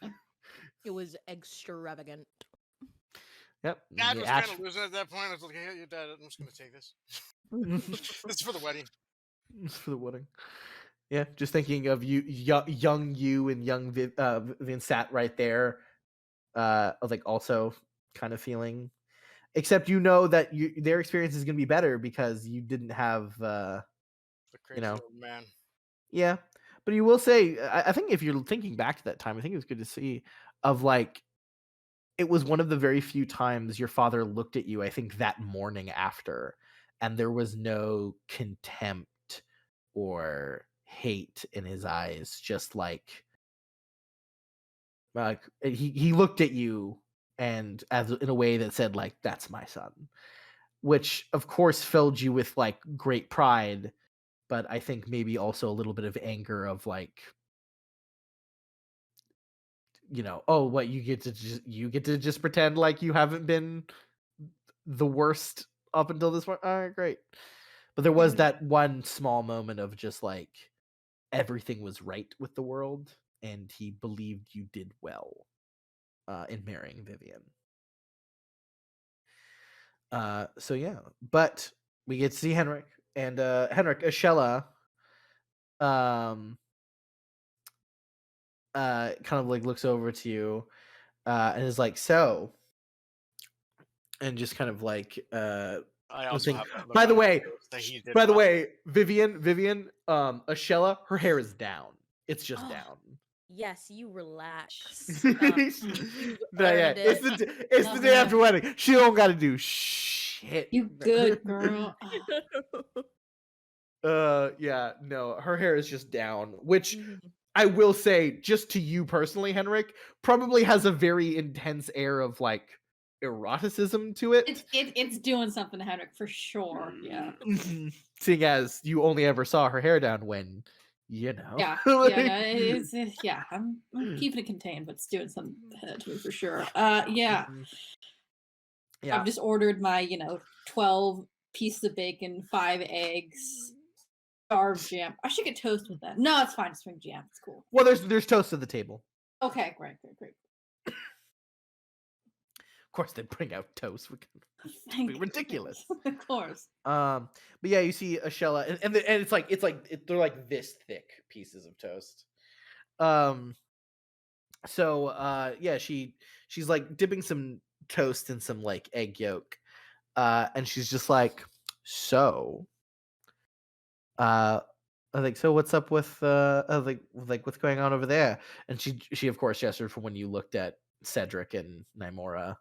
It was extravagant. Yep. Dad The was Ash- kind of losing at that point. I was like, "Hey, your dad, I'm just gonna take this. This is for the wedding." for the wedding. Yeah, just thinking of you, young you and young Vivian sat right there, like also kind of feeling. Except that their experience is going to be better because you didn't have, The crazy know, old man. yeah. But you will say, I think if you're thinking back to that time, I think it was good to see of like it was one of the very few times your father looked at you, I think that morning after, and there was no contempt or hate in his eyes, just like he looked at you and as in a way that said like that's my son, which of course filled you with like great pride, but I think maybe also a little bit of anger of like, oh, what you get to just pretend like you haven't been the worst up until this point. All right, great. But there was that one small moment of just like everything was right with the world, and he believed you did well in marrying Vivian. So yeah, but we get to see Henrik and Henrik Ashella, um, kind of like looks over to you, and is like, so, and just kind of like I was also saying, have that look by the on my way, face that he did by the well. way, Vivian, Ashella, her hair is down. It's just Oh, down. Yes, you relax. No, You've yeah, earned it's it. it's the Love day it. after wedding. She don't got to do shit. You good girl. Yeah, no, her hair is just down, which Mhm. I will say, just to you personally, Henrik, probably has a very intense air of like eroticism to it. It's doing something to Henrik for sure. Yeah. Seeing as you only ever saw her hair down when, Yeah. Yeah. No, yeah. I'm keeping it contained, but it's doing something to me for sure. Yeah. Yeah. I've just ordered my 12 pieces of bacon, 5 eggs, starved jam. I should get toast with that. No, it's fine. Just bring jam. It's cool. Well, there's toast at the table. Okay, great. Of course, they bring out toast. Thank Be you. ridiculous. Of course. But yeah, you see Ashella, and it's like they're like this thick pieces of toast. So yeah, she's like dipping some toast in some like egg yolk, and she's just like, so, I think so. What's up with like what's going on over there? And she of course gestured from when you looked at Cedric and Nymora,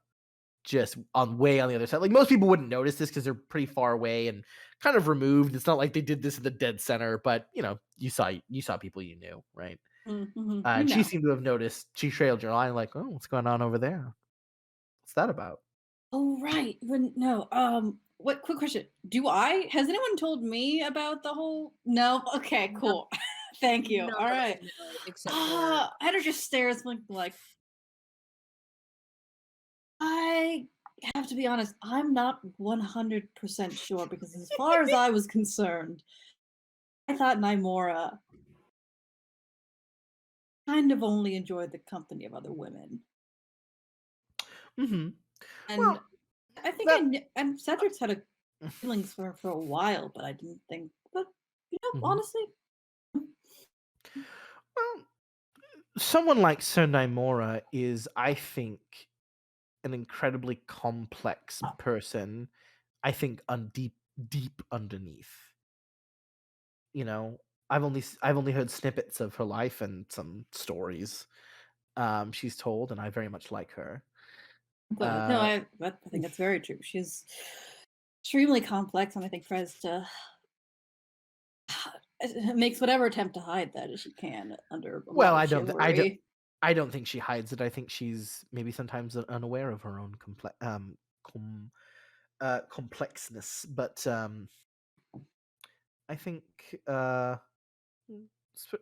just way on the other side. Like most people wouldn't notice this because they're pretty far away and kind of removed. It's not like they did this in the dead center, but you saw people you knew, right? Mm-hmm. And she seemed to have noticed. She trailed your line, like, oh, what's going on over there? What's that about? Oh right. No. What? Quick question. Has anyone told me about the whole? No. Okay. Cool. Thank you. None All of us right. know, except for Henrik just stares like I have to be honest. I'm not 100% sure because as far as I was concerned, I thought Nymora kind of only enjoyed the company of other women. Mm-hmm. And Well, I think and Cedric's had a feelings for her for a while, but I didn't think. But Mhm. honestly, Well, someone like Sir Naimora is, I think, an incredibly complex person. I think deep underneath. You know, I've only heard snippets of her life and some stories she's told, and I very much like her. But no, I think that's very true. She's extremely complex, and I think tries to makes whatever attempt to hide that as she can under a Well, lot of chivalry. I don't think she hides it. I think she's maybe sometimes unaware of her own complexness. But I think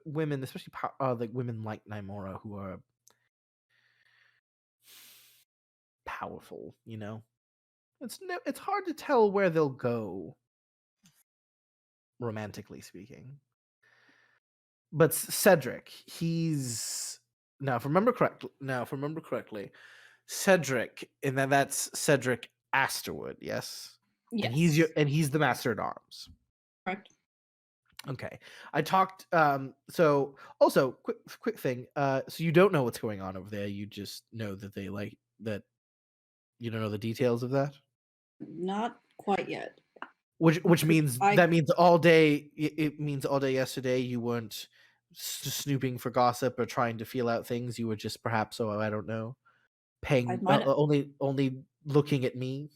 women, especially like women like Naimora, who are powerful, it's hard to tell where they'll go, romantically speaking. But Cedric, he's now if I remember correctly, Cedric, and then that's Cedric Asterwood, yes? And Yes. he's the Master at Arms. Correct. Okay. I talked so also quick thing. So you don't know what's going on over there. You just know that they like that you don't know the details of that? Not quite yet. Which means that means all day it means all day yesterday you weren't snooping for gossip or trying to feel out things. You were just perhaps, I don't know, paying only looking at me.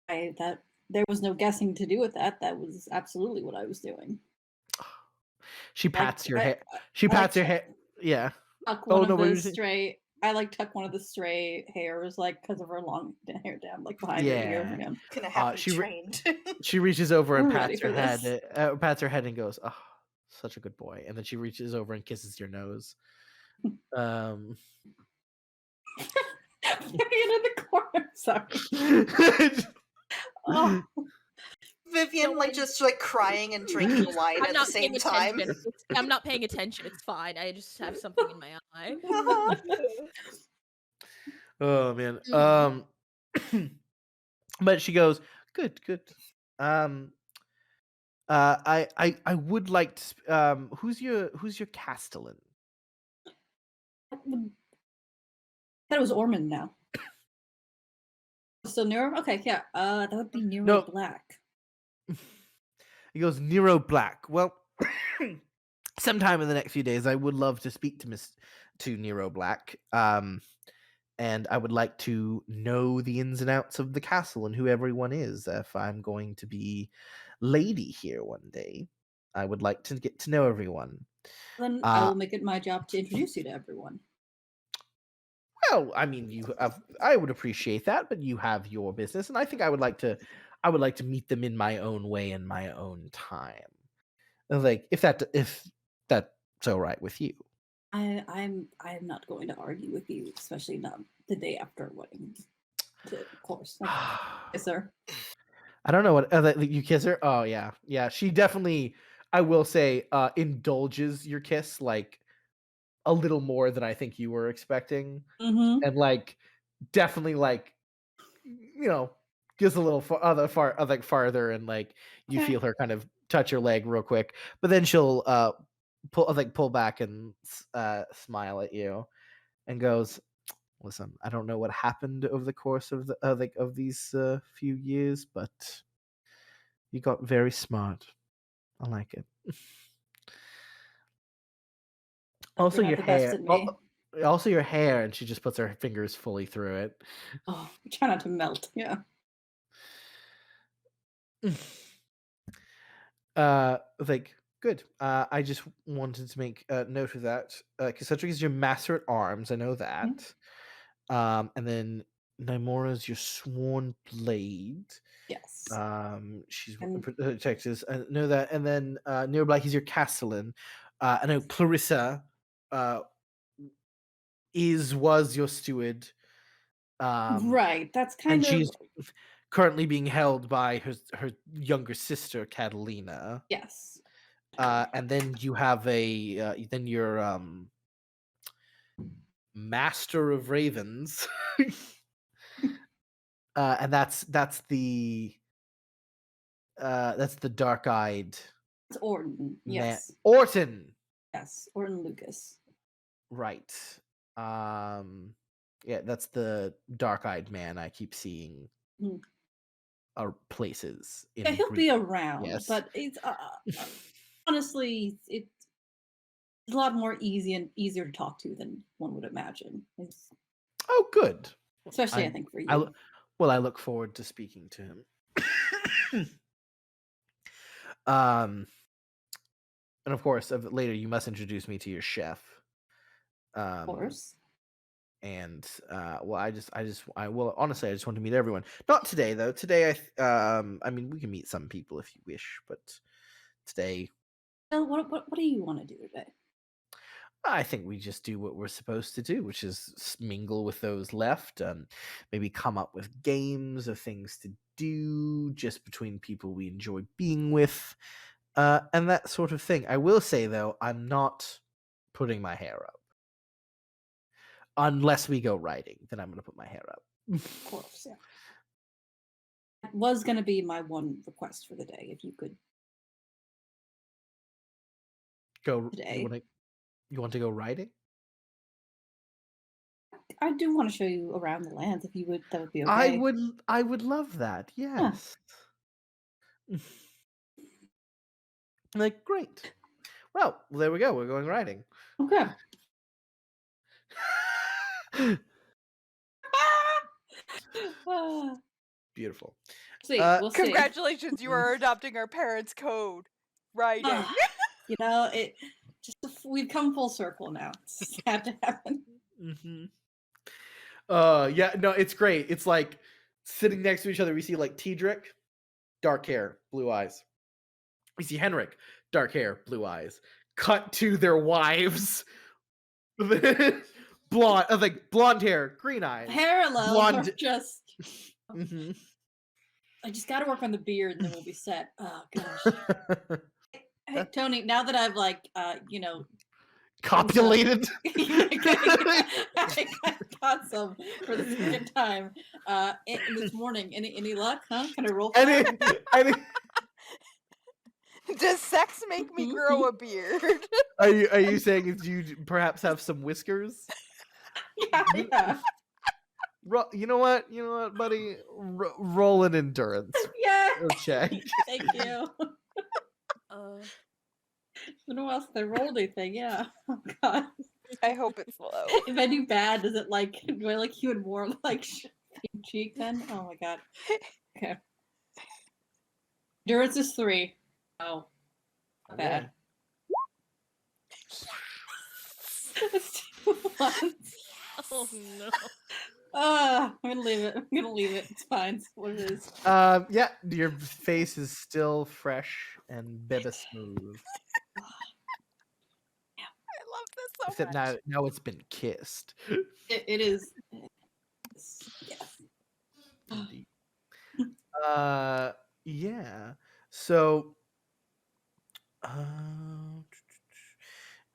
There was no guessing to do with that. That was absolutely what I was doing. She pats your hair. She pats your hair. Yeah. Tuck one of the stray. I tuck one of the stray hairs, because of her long hair down, behind her ear. Yeah. Gonna have me trained. She reaches over and pats her head. Pats her head and goes, "Oh, such a good boy." And then she reaches over and kisses your nose. Vivian in the corner. Sorry. Oh. Vivian, just crying and drinking wine at the same time. I'm not paying attention. It's fine. I just have something in my eye. Oh man. But she goes, good. I would like to. Who's your castellan? That was Ormond now. So Nero? Okay, yeah. That would be Nero Black. He goes, Nero Black. Well, sometime in the next few days, I would love to speak to Nero Black. And I would like to know the ins and outs of the castle and who everyone is. If I'm going to be lady here one day, I would like to get to know everyone. Then I will make it my job to introduce you to everyone. Well, I mean, I would appreciate that, but you have your business, and I think I would like to meet them in my own way in my own time. If that's all right with you. I'm not going to argue with you, especially not the day after a wedding. Of course, kiss her. I don't know what you kiss her. Oh yeah. She definitely, I will say, indulges your kiss a little more than I think you were expecting, and definitely gives a little farther, and you feel her kind of touch your leg real quick, but then she'll pull back and smile at you and goes, listen, I don't know what happened over the course of of these few years, but you got very smart. I like it. Also your hair. Also your hair, and she just puts her fingers fully through it. Oh, try not to melt. Yeah. Good. I just wanted to make a note of that. Because Cedric is your master at arms, I know that. And then Naimora's your sworn blade. Yes. She's Texas. I know that. And then Nero Black, he's your castellan. I know Clarissa was your steward. Right. That's kind of. She's currently being held by her younger sister Catalina. Yes. And then you have then your Master of Ravens. And that's the dark-eyed. It's Orton. Yes. Orton. Yes, Orton Lucas. Right. Yeah, that's the dark-eyed man I keep seeing Hmm. places Yeah, in he'll be Green. around, Yes. but it's honestly it's a lot more easier to talk to than one would imagine. Oh, good. Especially I I think for I you. lo- well, I look forward to speaking to him. um, and of course, later you must introduce me to your chef. Of course. And well, honestly, I just want to meet everyone. Not today though. Today, I mean, we can meet some people if you wish, but today, Well, what do you want to do today? I think we just do what we're supposed to do, which is mingle with those left, maybe come up with games or things to do just between people we enjoy being with, and that sort of thing. I will say though, I'm not putting my hair up unless we go riding. Then I'm going to put my hair up. Of course, yeah. That was going to be my one request for the day, if you could. Go. Today. You want to go riding? I do want to show you around the lands. If you would, that would be okay. I would love that. Yes. Like, great. Well, there we go. We're going riding. Okay. Beautiful. See, we'll see. Congratulations, you are adopting our parents' code. Riding. You know, we've come full circle now. It's had to happen. Mm-hmm. Yeah, no, it's great. It's like sitting next to each other. We see like Tedric, dark hair, blue eyes. We see Henrik, dark hair, blue eyes. Cut to their wives. Blonde, like blonde hair, green eyes. Parallels blonde. are just. Mm-hmm. I just got to work on the beard, and then we'll be set. Oh gosh. Hey, Tony, now that I've copulated. I got some for the second time this morning. Any luck, huh? Can I roll for it? Does sex make me grow a beard? Are you saying you perhaps have some whiskers? Yeah. You know what, buddy? Roll an endurance. Yeah. Check. Thank you. I don't know else they roll anything. Yeah. Oh God. I hope it's low. If I do bad, do I like you and more like cheek then? Oh my God. Okay. Endurance is 3. Oh. Not bad. It's 2 months. Oh no. I'm gonna leave it. It's fine. It's what it is. Yeah, your face is still fresh and baby smooth. I love this so Except much. now it's been kissed. It is. Yes. Indeed. Yeah. So,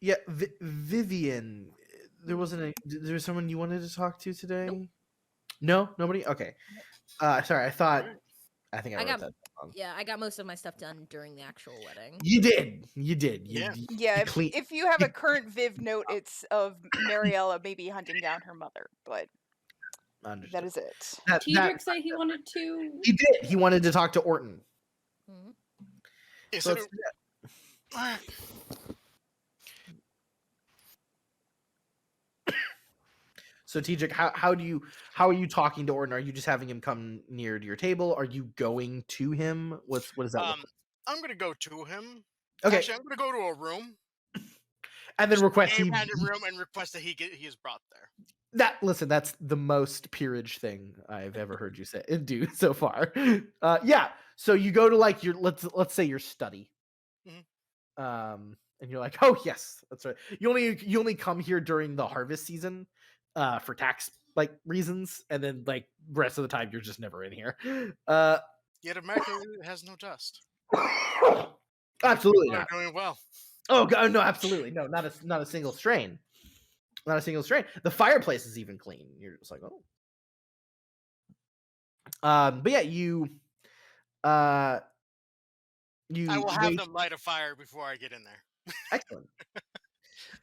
yeah, Vivian. There wasn't there was someone you wanted to talk to today? Nope. No, nobody. Okay. Sorry. I think I wrote that wrong. Yeah, I got most of my stuff done during the actual wedding. You did. Yeah. Yeah, if you have a current Viv note, it's of Mariella maybe hunting down her mother, but Understood. that is it. Tedric say he wanted to. He did. He wanted to talk to Orton. Mm-hmm. Is So it? So Tedric, how are you talking to Orton? Are you just having him come near to your table? Are you going to him? What does that look like? I'm gonna go to him. Okay. Actually, I'm gonna go to a room. And then request a room and request that he is brought there. That's the most peerage thing I've ever heard you say do so far. Yeah. So you go to like your let's say your study. Mm-hmm. And you're like, oh yes, that's right. You only come here during the harvest season, for tax like reasons, and then like the rest of the time you're just never in here. Yet America has no dust. Absolutely We're not. doing well. Oh god, no, absolutely no, not a single strain. Not a single strain. The fireplace is even clean. You're just like, oh. But yeah, I will have them light a fire before I get in there. Excellent.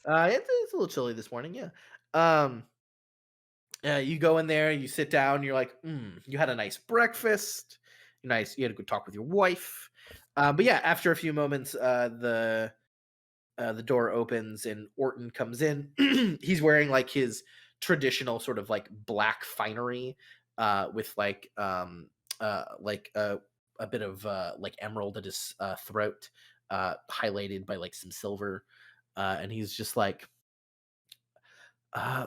It's a little chilly this morning. Yeah. Um, you go in there, you sit down, you're like, you had a nice breakfast, nice. You had a good talk with your wife. But yeah, after a few moments, the door opens and Orton comes in. He's wearing like his traditional sort of like black finery, with like a bit of like emerald at his throat, highlighted by like some silver, and he's just like,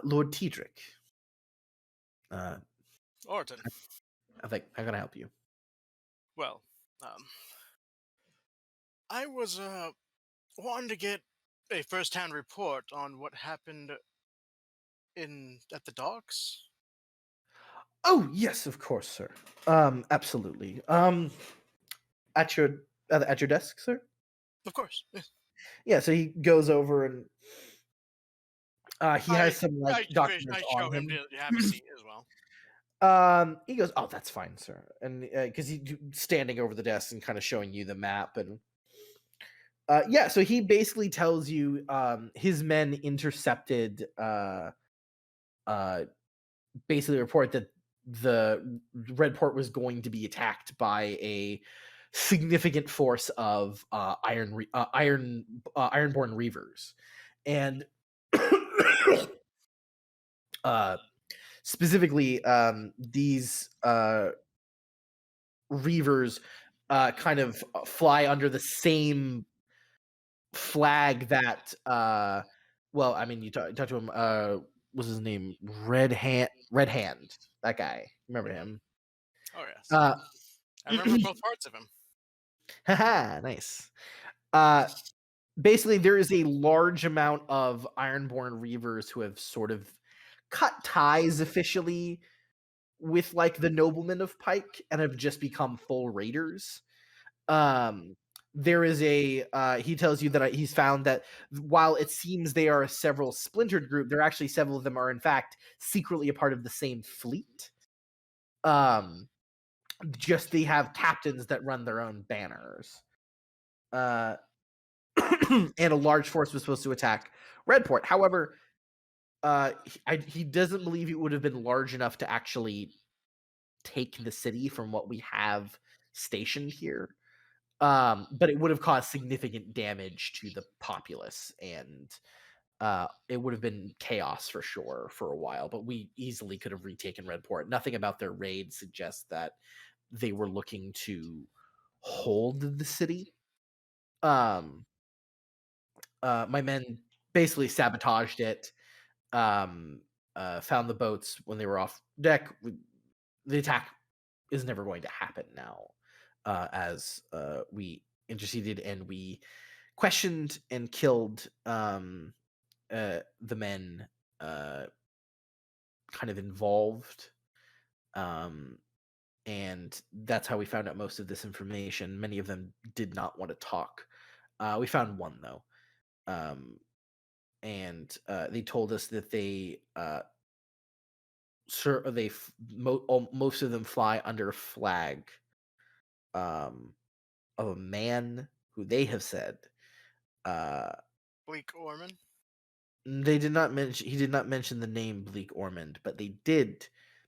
Lord Tedric. Uh, Orton. I think I'm gonna help you. Well, I was wanting to get a first-hand report on what happened at the docks. Oh yes, of course, sir. Absolutely. At your desk, sir. Of course. Yes. Yeah. So he goes over and he I has some like documents I on show him him. to have a seat as well. He goes, "Oh, that's fine, sir," and because he's standing over the desk and kind of showing you the map, and yeah, so he basically tells you his men intercepted basically report that the Red Port was going to be attacked by a significant force of Ironborn Reavers, and uh, specifically these Reavers kind of fly under the same flag that well, I mean, you talk to him, what's his name? Red Hand, that guy. Remember him? Oh yes, Uh I remember both parts of him. haha, nice. Uh Basically there is a large amount of Ironborn Reavers who have sort of cut ties officially with like the noblemen of Pike and have just become full raiders. Um, there is a he tells you that he's found that while it seems they are a several splintered group, there are actually several of them are in fact secretly a part of the same fleet. Um, just they have captains that run their own banners. Uh, and a large force was supposed to attack Redport. However, he doesn't believe it would have been large enough to actually take the city from what we have stationed here. But it would have caused significant damage to the populace, and it would have been chaos for sure for a while. But we easily could have retaken Redport. Nothing about their raid suggests that they were looking to hold the city. Um, my men basically sabotaged it. Found the boats when they were off deck. The attack is never going to happen now, as we interceded and we questioned and killed the men kind of involved. Um, and that's how we found out most of this information. Many of them did not want to talk. We found one though, and they told us that most of them fly under a flag um, of a man who they have said uh, Bleak Orman. they did not mention. He did not mention the name Bleak Ormond, but they did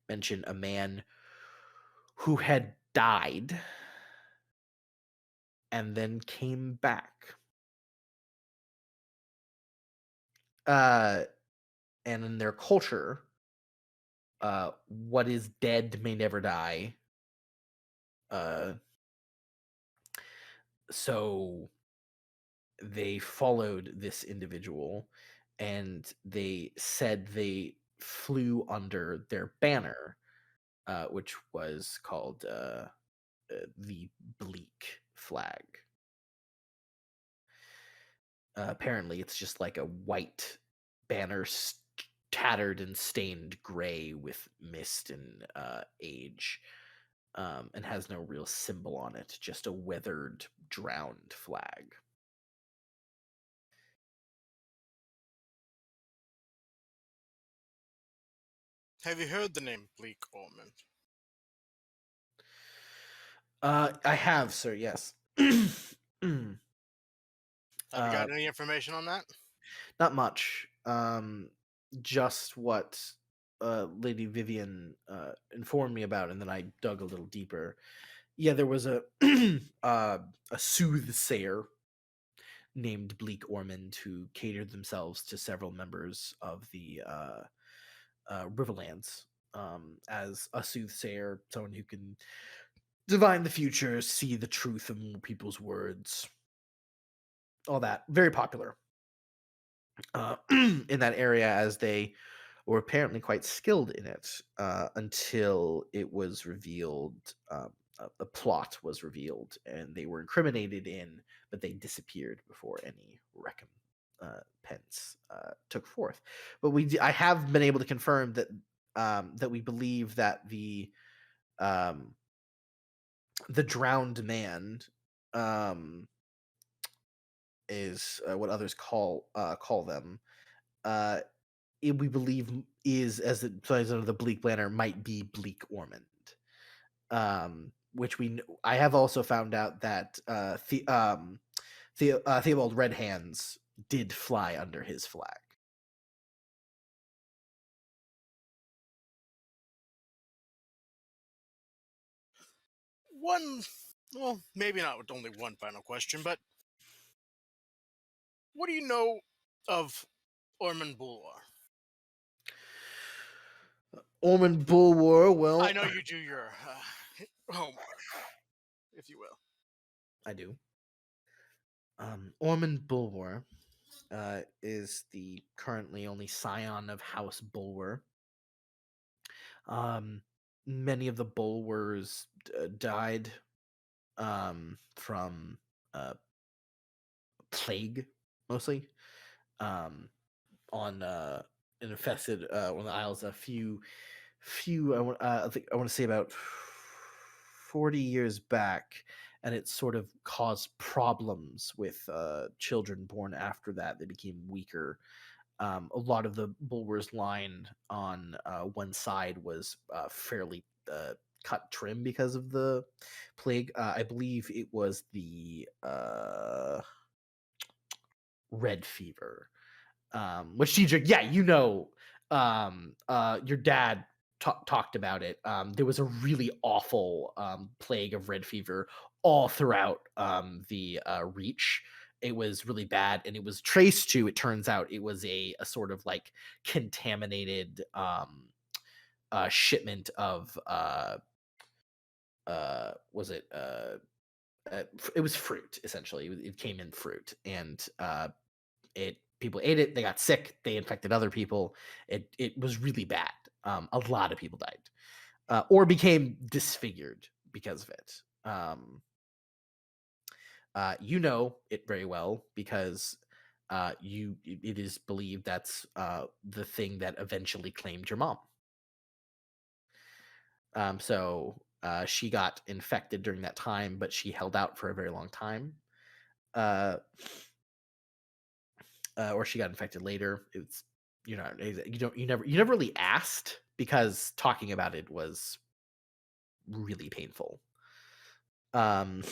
mention a man who had died and then came back. Uh, and in their culture, what is dead may never die. Uh, so they followed this individual, and they said they flew under their banner, which was called the Bleak flag. Apparently, it's just like a white banner, tattered and stained gray with mist and age, and has no real symbol on it, just a weathered, drowned flag. Have you heard the name Bleak Orman? I have, sir, yes. Have you got any information on that? Not much. Just what Lady Vivian informed me about, and then I dug a little deeper. Yeah, there was a a soothsayer named Bleak Ormond who catered themselves to several members of the Riverlands as a soothsayer, someone who can divine the future, see the truth in people's words, all that. Very popular in that area, as they were apparently quite skilled in it until it was revealed. The plot was revealed, and they were incriminated in, but they disappeared before any recompense took forth. But I have been able to confirm that that we believe that um, the drowned man is what others call them. Uh, we believe is, as it says under the Bleak Banner, might be Bleak Ormond. Which I have also found out that Theobald Red Hands did fly under his flag. Well, maybe not with only one final question, but what do you know of Ormond Bulwar? Ormond Bulwar, well, I know you do your homework, if you will. I do. Ormond Bulwar is the currently only scion of House Bulwer. Many of the Bulwers died from plague, mostly. On an infested one of the isles. I think I want to say about 40 years back, and it sort of caused problems with children born after that. They became weaker. A lot of the Bulwers line on one side was fairly cut trim because of the plague. I believe it was the red fever, which Cedric, yeah, your dad talked about it. There was a really awful plague of red fever all throughout the Reach. It was really bad, and it was traced to, it turns out, it was a sort of like contaminated shipment of was it it was fruit, essentially. It came in fruit, and people ate it, they got sick, they infected other people. It was really bad. A lot of people died or became disfigured because of it. You know it very well because it is believed that's the thing that eventually claimed your mom. So she got infected during that time, but she held out for a very long time. Or she got infected later. It's you never really asked, because talking about it was really painful. But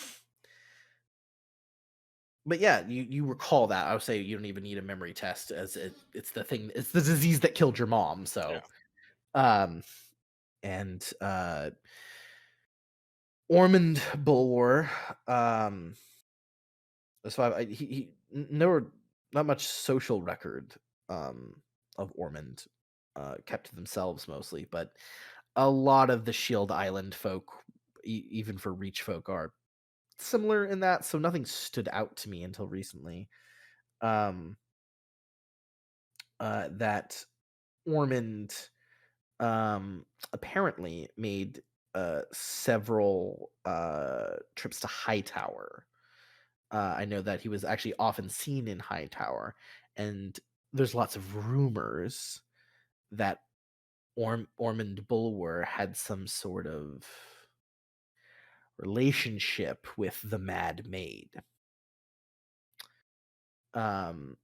yeah, you recall that. I would say you don't even need a memory test, as it's the disease that killed your mom. So, and Ormond Bulwer, so he never, not much social record of Ormond, kept to themselves mostly, but a lot of the Shield Island folk, even for Reach folk, are similar in that, so nothing stood out to me until recently. That Ormond apparently made several trips to Hightower. I know that he was actually often seen in Hightower, and there's lots of rumors that Ormond Bulwer had some sort of relationship with the Mad Maid. Now,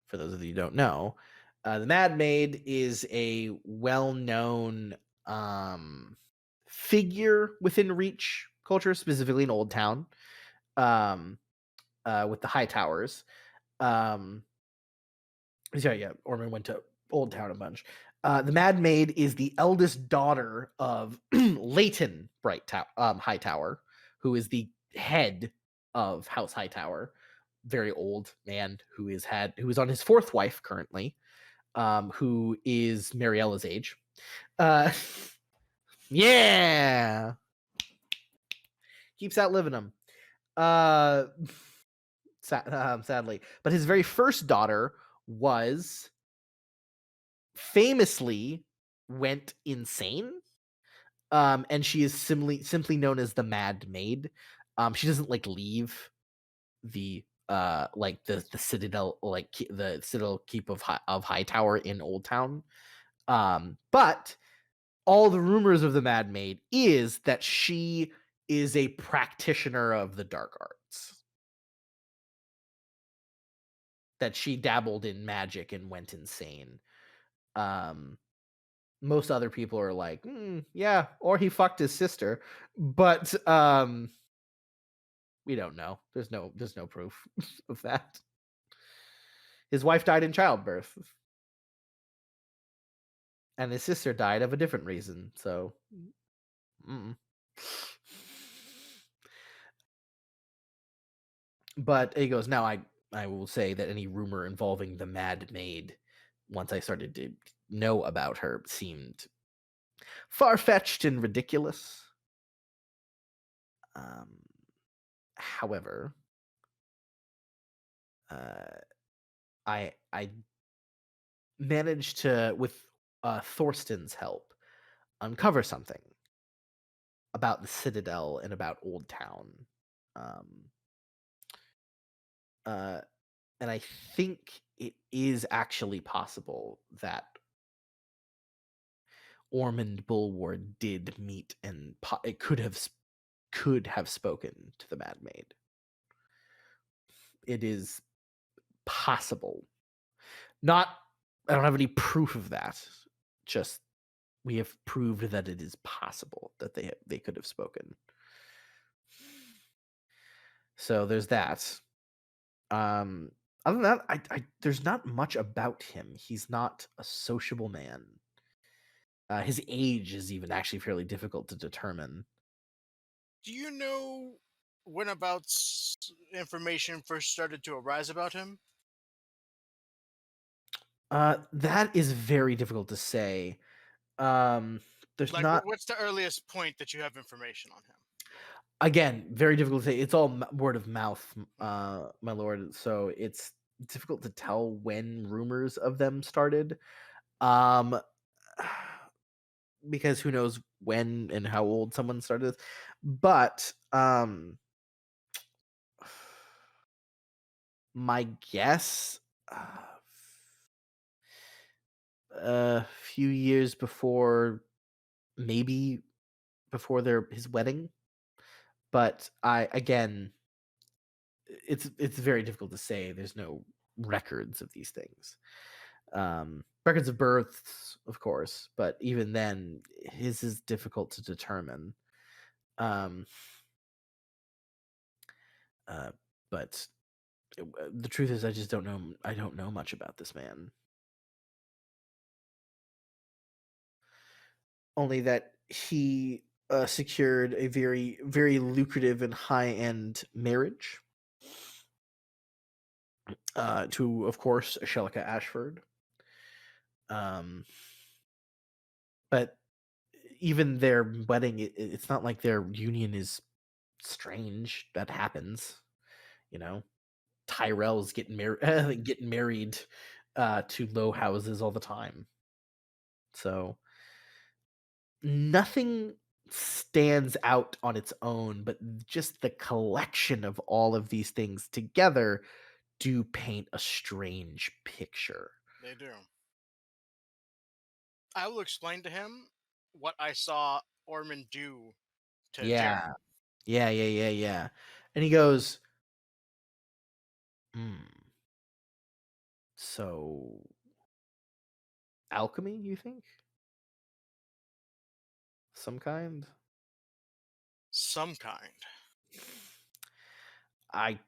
for those of you who don't know, the Mad Maid is a well-known figure within Reach culture, specifically in Old Town. with the high towers. Um, yeah. Ormond went to Old Town a bunch. The Mad Maid is the eldest daughter of Leighton Hightower, who is the head of House Hightower. Very old man who is on his fourth wife currently, who is Mariella's age. Yeah, keeps outliving him. Sadly, but his very first daughter was famously went insane. And she is simply known as the Mad Maid. She doesn't like leave the the citadel, the citadel keep of Hightower in Old Town. But all the rumors of the Mad Maid is that she is a practitioner of the dark arts. That she dabbled in magic and went insane. Most other people are like, yeah, or he fucked his sister, but we don't know. There's no proof of that. His wife died in childbirth, and his sister died of a different reason. So, but he goes, now I will say that any rumor involving the Mad Maid, once I started to know about her, seemed far-fetched and ridiculous. However, I managed to, with Thorsten's help, uncover something about the Citadel and about Old Town. And I think it is actually possible that Ormond Bulward did meet and it could have spoken to the Mad Maid. It is possible. I don't have any proof of that. Just we have proved that it is possible that they could have spoken. So there's that. Other than that, I there's not much about him. He's not a sociable man. His age is even actually fairly difficult to determine. Do you know when about information first started to arise about him? That is very difficult to say. There's Like, not, what's the earliest point that you have information on him? again, very difficult to say. It's all word of mouth, my lord. So it's difficult to tell when rumors of them started. Because who knows when and how old someone started. But my guess, a few years before, maybe before his wedding. But it's very difficult to say. There's no records of these things. Records of births, of course, but even then, his is difficult to determine. But the truth is, I just don't know. I don't know much about this man. Only that he secured a very, very lucrative and high-end marriage to, of course, Shelika Ashford. But even their wedding, it's not like their union is strange. That happens, you know. Tyrell's getting married, getting married to low houses all the time. So nothing stands out on its own, but just the collection of all of these things together do paint a strange picture. They do. I will explain to him what I saw Ormond do to Yeah. Jaren. Yeah. And he goes, so alchemy, you think? Some kind? Some kind. I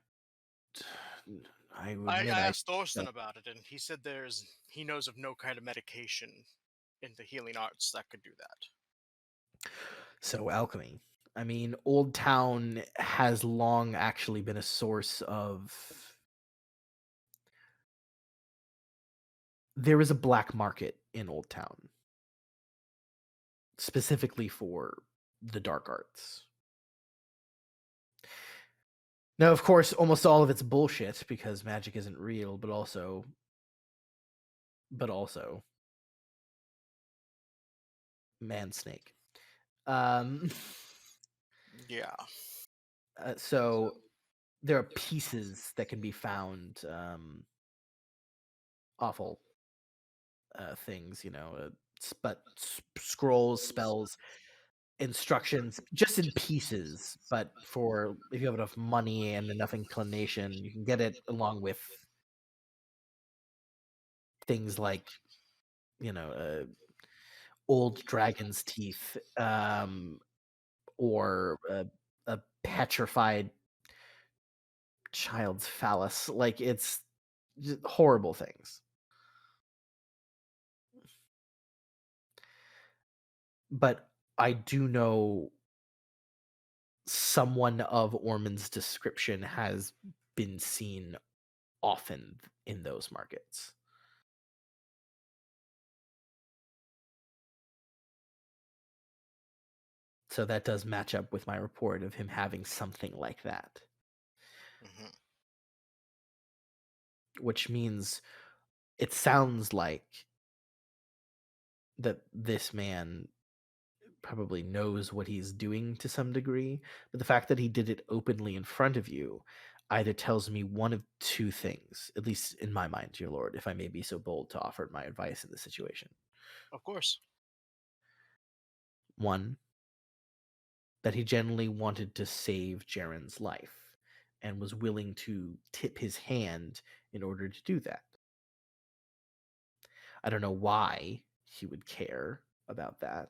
I I admit I asked Thorsten about it, and he said he knows of no kind of medication in the healing arts that could do that. so alchemy. I mean, Old Town has long actually been a source of. There is a black market in Old Town, specifically for the dark arts. Now, of course, almost all of it's bullshit because magic isn't real, but also, man snake. Um, Yeah. so there are pieces that can be found, awful things, but scrolls, spells, instructions, just in pieces. But for if you have enough money and enough inclination, you can get it along with things like, old dragon's teeth, or a petrified child's phallus. Like, it's just horrible things. But I do know someone of Ormond's description has been seen often in those markets. So that does match up with my report of him having something like that, Hmm. which means it sounds like that this man probably knows what he's doing to some degree, but the fact that he did it openly in front of you either tells me one of two things, at least in my mind, your lord, if I may be so bold to offer my advice in this situation. Of course. One, that he genuinely wanted to save Jaren's life and was willing to tip his hand in order to do that. I don't know why he would care about that.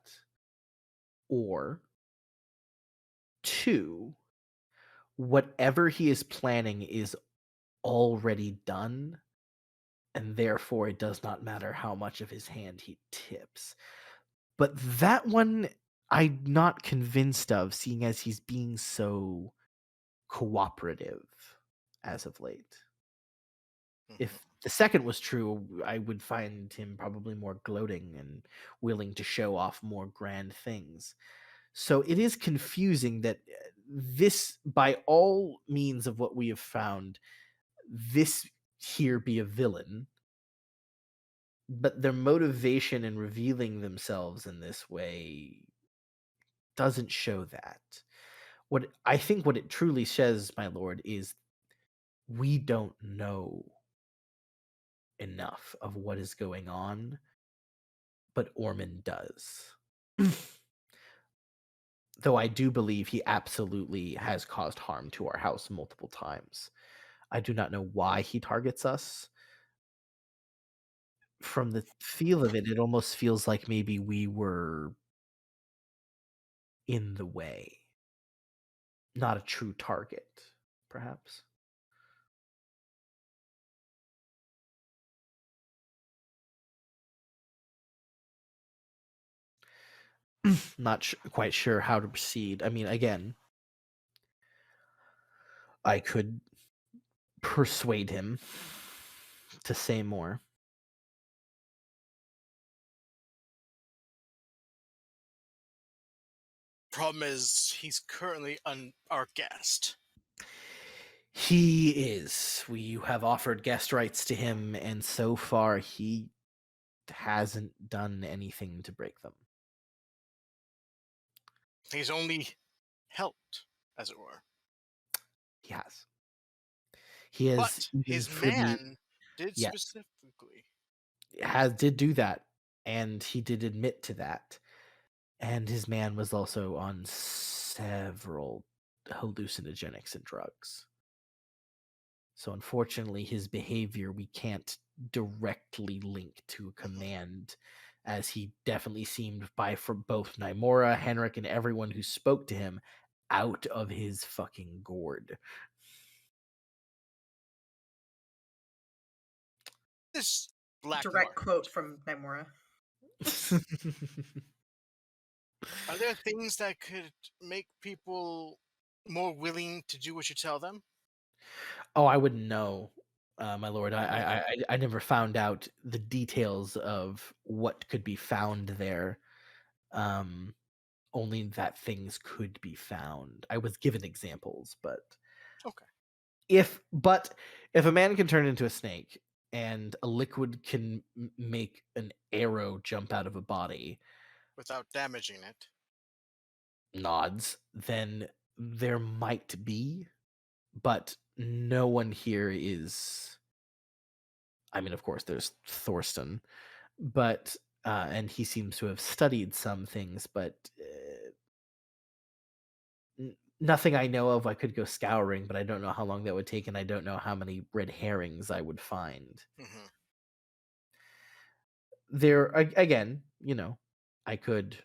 Or two, whatever he is planning is already done, and therefore it does not matter how much of his hand he tips. But that one I'm not convinced of, seeing as he's being so cooperative as of late. Hmm. If the second was true, I would find him probably more gloating and willing to show off more grand things. So it is confusing that this, by all means of what we have found, this here be a villain, but their motivation in revealing themselves in this way doesn't show that. What it truly says, my lord, is we don't know enough of what is going on, but Ormond does. Though I do believe he absolutely has caused harm to our house multiple times. I do not know why he targets us. From the feel of it, it almost feels like maybe we were in the way, not a true target, perhaps. Not quite sure how to proceed. I mean, again, I could persuade him to say more. Problem is, he's currently our guest. He is. We have offered guest rights to him, and so far he hasn't done anything to break them. He's only helped, as it were. He has. He has, But even his for the man did yes, specifically. did do that, and he did admit to that. And his man was also on several hallucinogenics and drugs. So unfortunately, his behavior we can't directly link to a command, as he definitely seemed for both Nymora, Henrik, and everyone who spoke to him out of his fucking gourd. This black Direct market. quote from Nemora. Are there things that could make people more willing to do what you tell them? Oh, I wouldn't know, my lord. I never found out the details of what could be found there. Um, only that things could be found. I was given examples, but Okay. if a man can turn into a snake and a liquid can make an arrow jump out of a body, Without damaging it. nods, then there might be, but no one here is. I mean, of course, there's Thorsten, but and he seems to have studied some things, but nothing I know of. I could go scouring, but I don't know how long that would take, and I don't know how many red herrings I would find. Mm-hmm. There again, I could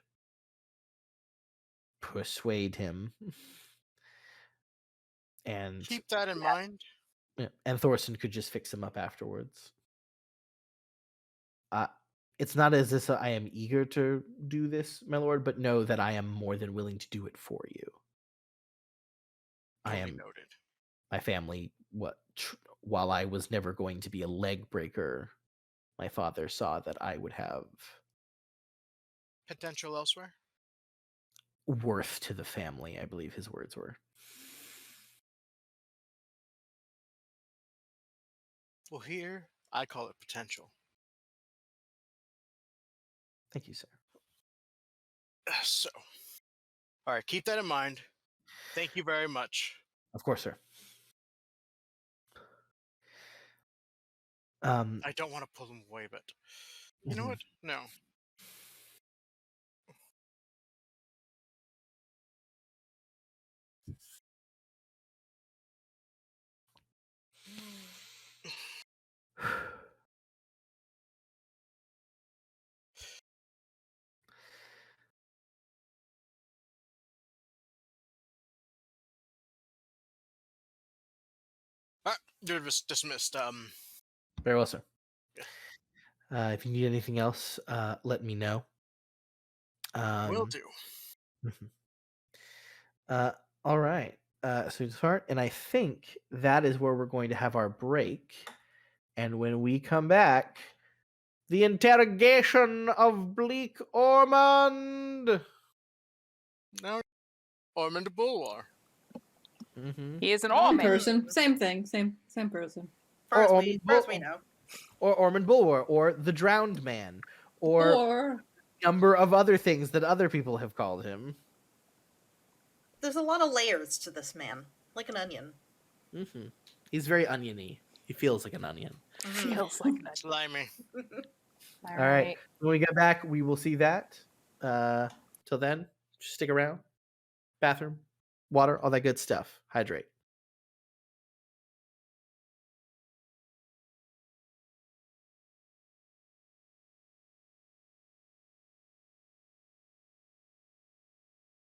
persuade him, and Keep that in mind. and Thorsten could just fix him up afterwards. It's not as if I am eager to do this, my lord, but know that I am more than willing to do it for you. I Duly am noted. my family. While I was never going to be a leg breaker, my father saw that I would have Potential elsewhere? worth to the family, I believe his words were. Well, here, I call it potential. Thank you, sir. So, all right, keep that in mind. Thank you very much. Of course, sir. I don't want to pull him away, but you know Mhm. what? No. You're dismissed. Very well, sir. Yeah. If you need anything else, let me know. Will do. Mhm. All right. Sweetheart, and I think that is where we're going to have our break. And when we come back, the interrogation of Bleak Ormond. No, Ormond Bulwar. Mm-hmm. He is an Same Orman. person. Same thing. Same person. Or Far Ormond as we know. or Ormond Bulwar, or the Drowned Man, or Or number of other things that other people have called him. There's a lot of layers to this man, like an onion. Mm-hmm. He's very oniony. He feels like an onion. Feels like that. Slimy. All right. When we get back, we will see that. Till then, just stick around. Bathroom, water, all that good stuff. Hydrate.